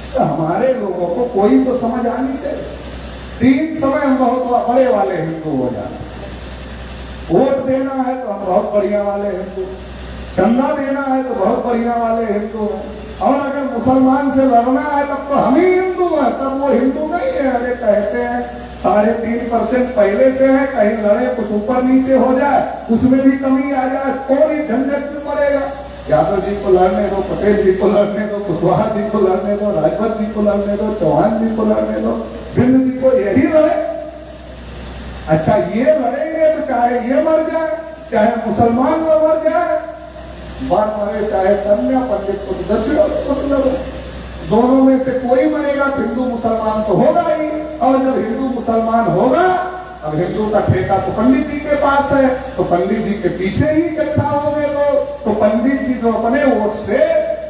तो हमारे लोगों को कोई तो समझ आनी चाहिए। तीन समय हम बहुत बड़े वाले हिंदू हो जाए, वोट देना है तो हम बहुत बढ़िया वाले हिंदू, चंदा देना है तो बहुत बढ़िया वाले हिंदू हैं, और अगर मुसलमान से लड़ना है तब तो हम ही हिंदू हैं, तब वो हिंदू नहीं है। अरे कहते हैं 3.5% पहले से है, कहीं लड़े कुछ ऊपर नीचे हो जाए, उसमें भी कमी आ जाए, कोई झंझट में पड़ेगा। यादव जी को लड़ने दो, पटेल जी को लड़ने दो, कुशवाहा जी को लड़ने दो, राजभर जी को लड़ने दो, चौहान जी को लड़ने दो, बिंद जी को यही लड़े। अच्छा ये लड़ेंगे तो चाहे ये मर जाए, चाहे मुसलमान में मर जाए, बात मरे चाहे कन्या पंडित को दक्षिण मतलब दोनों में से कोई मरेगा, हिंदू मुसलमान तो होगा ही। और जब हिंदू मुसलमान होगा, अब हिंदू का ठेका तो पंडित जी के पास है, तो पंडित जी के पीछे ही इकट्ठा हो गए लोग। तो पंडित जी जो अपने वोट से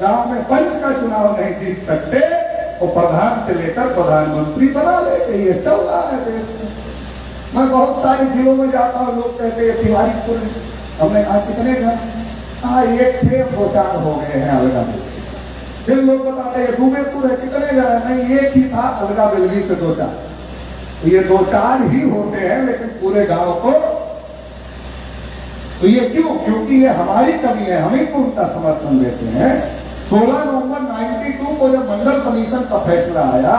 गांव में पंच का चुनाव नहीं जीत सकते, वो प्रधान से लेकर प्रधानमंत्री बना लेते। ये चल रहा है देश में। मैं बहुत सारे जिलों में जाता हूँ, लोग कहते हैं तिवारीपुर हमने कहा कितने घर, हाँ एक थे, 2-4 हो गए हैं अलगा बिल्गी। फिर लोग बताते हैं दुबेपुर है, कितने घर है, नहीं एक ही था, अलगा बिल्गी से 2-4। तो ये 2-4 ही होते हैं, लेकिन पूरे गांव को। तो ये क्यों? क्योंकि ये हमारी कमी है, हम ही को उनका समर्थन देते हैं। 16 नवंबर 92 को जब मंडल कमीशन का फैसला आया,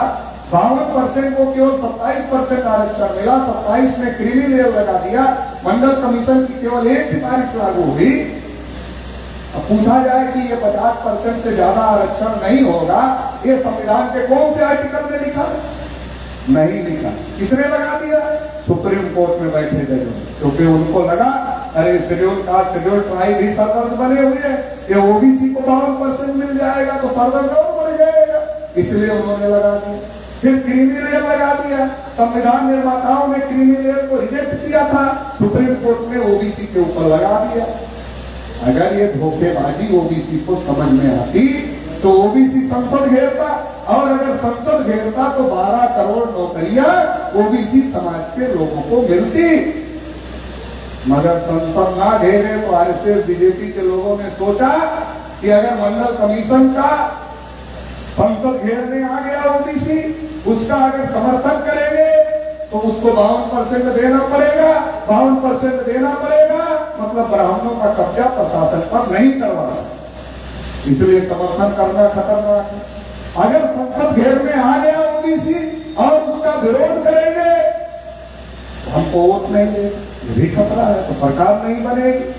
52% को केवल 27% आरक्षण मिला, 27 में क्रीमी लेयर लगा दिया, मंडल कमीशन की केवल एक सिफारिश लागू हुई। अब पूछा जाए कि ये 50% से ज्यादा आरक्षण नहीं होगा, ये संविधान के कौन से आर्टिकल में लिखा? नहीं लिखा। किसने लगा दिया? सुप्रीम कोर्ट में बैठे जजों, क्योंकि उनको लगा अरे शेड्यूल कास्ट, शेड्यूल ट्राइब भी सरदर्द बने हुए हैं, ये ओबीसी को 52% मिल जाएगा तो सरदर्द और बढ़ जाएगा, इसलिए उन्होंने लगा दिया। फिर क्रीमी लेयर लगा दिया। संविधान निर्माताओं ने क्रीमी लेयर को रिजेक्ट किया था, सुप्रीम कोर्ट ने ओबीसी के ऊपर लगा दिया। अगर ये धोखेबाजी ओबीसी को समझ में आती तो ओबीसी संसद घेरता, और अगर संसद घेरता तो 12 करोड़ नौकरियां ओबीसी समाज के लोगों को मिलती। मगर संसद ना घेरे तो आरएसएस बीजेपी के लोगों ने सोचा कि अगर मंडल कमीशन का संसद घेरने आ गया ओबीसी, उसका अगर समर्थन करेंगे तो उसको 52% देना पड़ेगा, 52% देना पड़ेगा, मतलब ब्राह्मणों का कब्जा प्रशासन पर नहीं करवा सकते, इसलिए समर्थन करना खतरनाक है। अगर संसद घेर में आ गया ओबीसी और उसका विरोध करेंगे तो हमको वोट नहीं देंगे, ये भी खतरा है, तो सरकार नहीं बनेगी।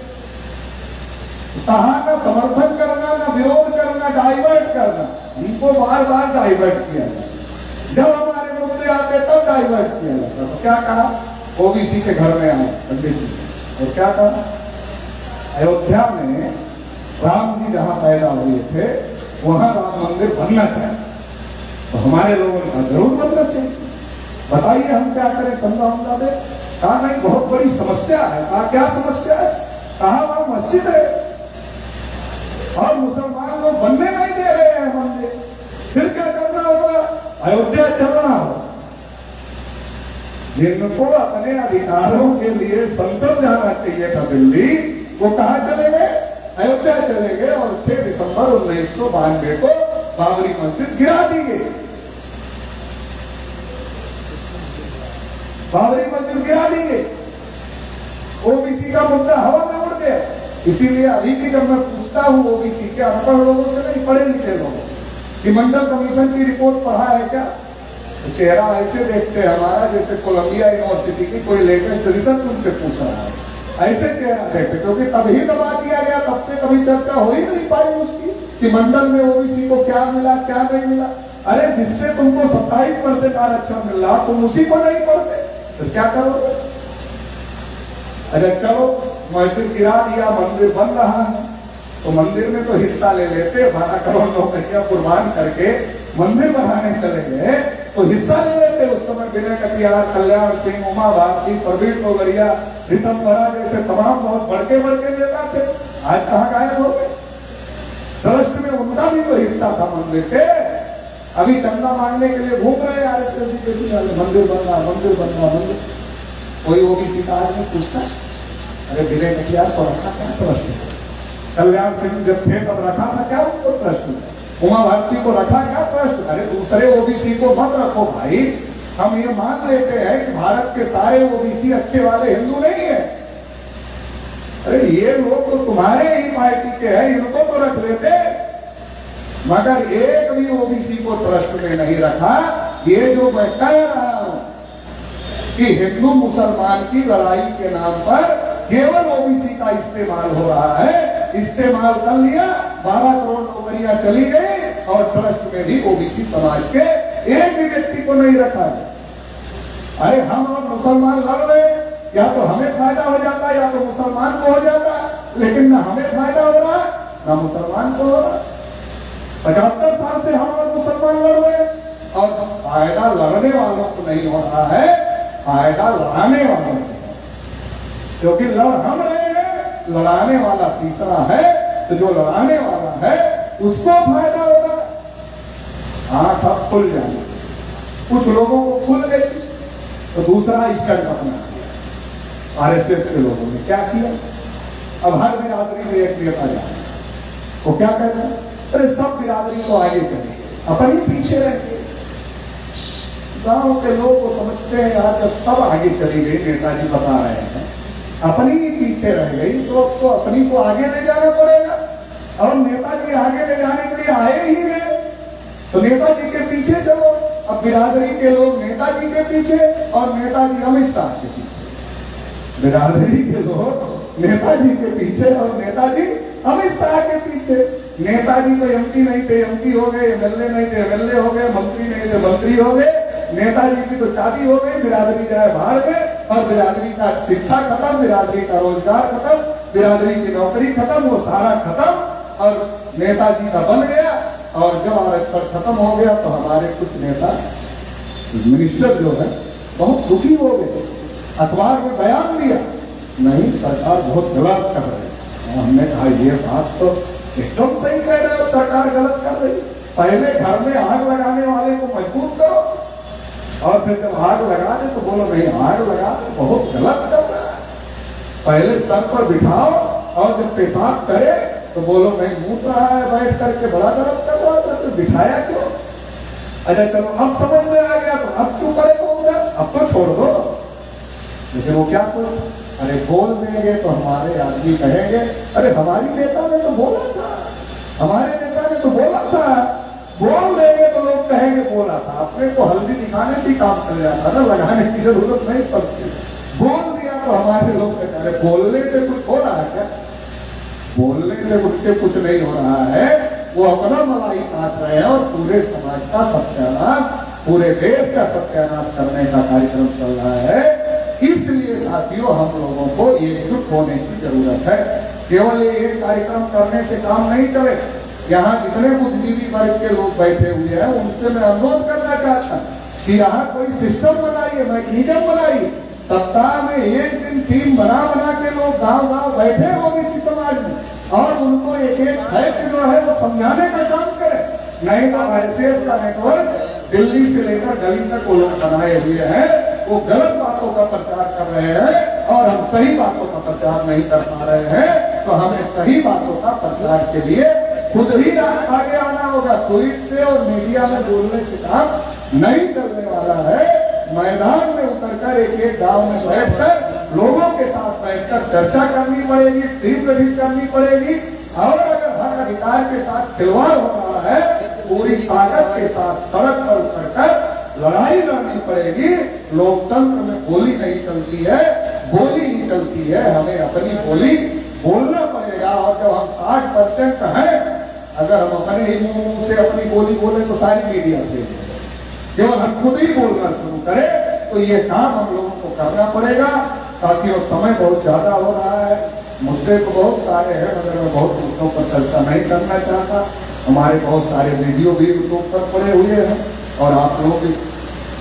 कहां का समर्थन करना, ना विरोध करना, डाइवर्ट करना, इनको बार बार डाइवर्ट किया जाता। जब हमारे मुद्दे आते तब डाइवर्ट किया जाता। तो क्या कहा, ओबीसी के घर में आए पंडित जी, और क्या कहा, अयोध्या में राम जी जहां पैदा हुए थे वहां राम मंदिर बनना चाहिए, तो हमारे लोगों ने जरूर बनना चाहिए, बताइए हम क्या करें, चंदा उंदा दे। कहा नहीं, बहुत बड़ी समस्या है। कहा क्या समस्या है, कहा वहां मस्जिद है और मुसलमान लोग बनने नहीं दे रहे हैं मंदिर, फिर क्या करना होगा, अयोध्या चलना होगा। जिनको अपने अधिकारों के लिए संसद जाना चाहिए था दिल्ली, वो कहां चले गए, अयोध्या चले गए और 6 दिसंबर 1992 को बाबरी मस्जिद गिरा दी गई। बाबरी मस्जिद गिरा दी गई, ओबीसी का मुद्दा हवा में उड़ गया। इसीलिए अभी भी जब मैं पूछता हूं ओबीसी के अनपढ़ लोगों से, नहीं पढ़े लिखे लोगों कि मंडल कमीशन की रिपोर्ट पढ़ा है क्या, तो चेहरा ऐसे देखते हैं हमारा जैसे कोलंबिया यूनिवर्सिटी की कोई लेटेस्ट रिसर्च उनसे पूछ रहा है, ऐसे चेहरा देखते, क्योंकि तभी दबा दिया गया, तब से कभी चर्चा हो ही नहीं पाई उसकी कि मंडल में ओबीसी को क्या मिला क्या नहीं मिला। अरे जिससे तुमको 27% आरक्षण मिल रहा, तुम उसी को नहीं पढ़ते तो क्या करोगे। अरे चलो मस्जिद गिरा दिया, मंदिर बन रहा है, तो मंदिर में तो हिस्सा ले लेते, 12 करोड़ रुपया कुर्बान करके मंदिर बनाने चले गए तो हिस्सा ले लेते। उस समय विनय कटियार, कल्याण सिंह, उमा भारती, प्रवीण तोगड़िया, रितम बरा जैसे तमाम बहुत बड़के बड़के नेता थे, आज कहां गायब हो गए। ट्रस्ट में उनका भी तो हिस्सा था मंदिर के, अभी चंदा मांगने के लिए घूम रहे हैं आरएसएस, मंदिर बनना मंदिर बनना मंदिर। कोई ओबीसी का आदमी पूछता, अरे विनय कटियार को रखा क्या ट्रस्ट, कल्याण सिंह जब थे तब रखा था क्या उनको ट्रस्ट, उमा भारती को रखा क्या ट्रस्ट। अरे दूसरे ओबीसी को मत रखो भाई, हम ये मान लेते हैं कि भारत के सारे ओबीसी अच्छे वाले हिंदू नहीं है। अरे ये लोग तो तुम्हारे ही पार्टी के हैं, इनको तो रख लेते, मगर एक भी ओबीसी को ट्रस्ट में नहीं रखा। ये जो मैं कह रहा हूं कि हिंदू मुसलमान की लड़ाई के नाम पर केवल ओबीसी का इस्तेमाल हो रहा है, इस्तेमाल कर लिया, 12 करोड़ नौकरियां चली गई और ट्रस्ट में भी ओबीसी समाज के एक भी व्यक्ति को नहीं रखा है। अरे हम और मुसलमान लड़ रहे, या तो हमें फायदा हो जाता या तो मुसलमान को हो जाता, लेकिन ना हमें फायदा हो रहा ना मुसलमान को हो रहा। 75 साल से हम और मुसलमान लड़ रहे और फायदा लड़ने वालों को नहीं हो रहा है, फायदा लड़ाने वालों को, क्योंकि लड़ हम रहे हैं, लड़ाने वाला तीसरा है, तो जो लड़ाने वाला है उसको फायदा हो रहा। आंख अब खुल जाए, कुछ लोगों को खुल गई तो दूसरा स्टंट अपना किया। आरएसएस के लोगों ने क्या किया, अब हर बिरादरी में एक नेता जाए, वो क्या कहता है, अरे सब बिरादरी को आगे चले, अपन ही पीछे रहेंगे। गांव के लोग को समझते हैं यार, जब सब आगे चली गई, नेताजी बता रहे हैं, अपनी ही पीछे रह गई तो अब तो अपनी को आगे ले जाना पड़ेगा। और नेताजी आगे ले जाने के लिए आए ही हैं, तो नेताजी के पीछे चलो। अब बिरादरी के लोग नेताजी के पीछे और नेताजी अमित शाह के पीछे, बिरादरी के लोग नेताजी के पीछे और नेताजी अमित शाह के पीछे। नेताजी तो एमपी नहीं थे, एमपी हो गए, एमएलए नहीं थे, एमएलए हो गए, मंत्री नहीं थे, मंत्री हो गए। नेताजी की तो शादी हो गई, बिरादरी जाए बाहर में, और बिरादरी का शिक्षा खत्म, बिरादरी का रोजगार खत्म, बिरादरी की नौकरी खत्म, वो सारा खत्म और नेताजी का बन गया। और जब आरक्षण खत्म हो गया तो हमारे कुछ नेता मिनिस्टर जो है बहुत दुखी हो गए, अखबार में बयान दिया, नहीं सरकार बहुत गलत कर रही है। हमने कहा ये बात तो एकदम सही कह रहे हो, सरकार गलत कर रही, पहले घर में आग लगाने वाले को मजबूत करो और फिर जब आग लगा दे तो बोलो नहीं आग लगा दे, बहुत गलत कर रहा है। पहले सर पर बिठाओ और जब पेशाब करे तो बोलो नहीं मूत रहा है बैठ करके, बड़ा गलत कर रहा था, तो बिठाया क्यों। अच्छा चलो अब समझ में आ गया, तो अब क्यों करे होगा, अब तो छोड़ दो। लेकिन वो क्या सोच, अरे बोल देंगे तो हमारे आदमी कहेंगे, अरे हमारी नेता ने तो बोला था, हमारे नेता ने तो बोला था, बोल देंगे तो लोग कहेंगे बोला था, अपने को हल्दी दिखाने से ही काम चल जाता था, लगाने की जरूरत नहीं पड़ती। बोल दिया तो हमारे लोग कहते हैं बोलने से कुछ हो रहा है क्या? बोलने से उठ के कुछ नहीं हो रहा है। वो अपना मलाई काट रहे हैं और पूरे समाज का सत्यानाश, पूरे देश का सत्यानाश करने का कार्यक्रम चल रहा है। इसलिए साथियों हम लोगों को एकजुट होने की जरूरत है। केवल ये कार्यक्रम करने से काम नहीं चले। यहाँ जितने बुद्धिजीवी वर्ग के लोग बैठे हुए हैं उनसे मैं अनुरोध करना चाहता हूँ कि यहाँ कोई सिस्टम बनाइए, मैकेनिज्म बनाइए। सप्ताह में एक दिन टीम बना के लोग गांव-गांव बैठे ओबीसी समाज में और उनको एक एक फैक्ट जो है वो समझाने का काम करें। नहीं तो आरएसएस का नेटवर्क दिल्ली से लेकर गली तक वो लोग बनाए हुए हैं, वो गलत बातों का प्रचार कर रहे हैं और हम सही बातों का प्रचार नहीं कर पा रहे हैं। तो हमें सही बातों का प्रचार के लिए खुद ही आगे आना होगा। ट्वीट से और मीडिया में बोलने से काम नहीं चलने वाला है। मैदान में उतरकर एक एक गांव में बैठकर लोगों के साथ बैठकर चर्चा करनी पड़ेगी, टीम गठित करनी पड़ेगी और अगर हक अधिकार के साथ खिलवाड़ हो रहा है पूरी ताकत के साथ सड़क पर उतरकर लड़ाई लड़नी पड़ेगी। लोकतंत्र में बोली नहीं चलती है, बोली ही चलती है। हमें अपनी बोली बोलना पड़ेगा और जब हम 60% हैं, अगर हम अपने ही मुंह से अपनी बोली बोले तो सारी मीडिया देगी। केवल हम खुद ही बोलना शुरू करें तो ये काम हम लोगों को करना पड़ेगा। साथियों समय बहुत ज्यादा हो रहा है, मुद्दे तो बहुत सारे हैं मगर मैं बहुत मुद्दों पर चर्चा नहीं करना चाहता। हमारे बहुत सारे वीडियो भी यूट्यूब पर पड़े हुए हैं और आप लोग भी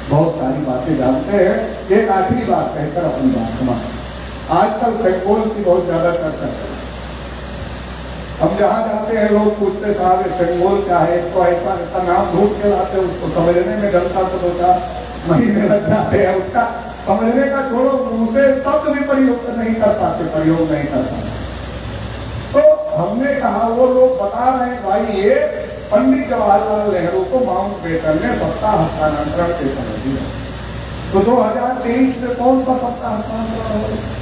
बहुत सारी बातें जानते हैं। एक आखिरी बात कहकर अपनी बात समाप्त। आजकल सेंगोल की बहुत ज्यादा चर्चा है। हम जहाँ जाते हैं लोग पूछते साहब सेंगोल क्या है, तो ऐसा ऐसा नाम ढूंढ के लाते हैं, उसको समझने में जनता को 2-4 महीने लग जाते हैं। उसका समझने का छोड़ो, मुंह से शब्द भी प्रयोग नहीं कर पाते, प्रयोग नहीं कर पाते। तो हमने कहा वो लोग बता रहे हैं भाई ये पंडित जवाहरलाल नेहरू को माउंटबेटन ने सत्ता हस्तांतरण के समय दिया। तो 2023 में कौन सा सत्ता हस्तांतरण हो गया,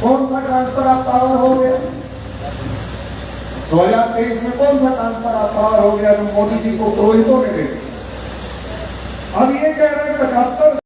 कौन सा ट्रांसफर ऑफ पावर हो गया? 2023 में कौन सा ट्रांसफर ऑफ पावर हो गया जो मोदी जी को पुरोहितों ने दे दिया? अब ये कह रहे हैं 75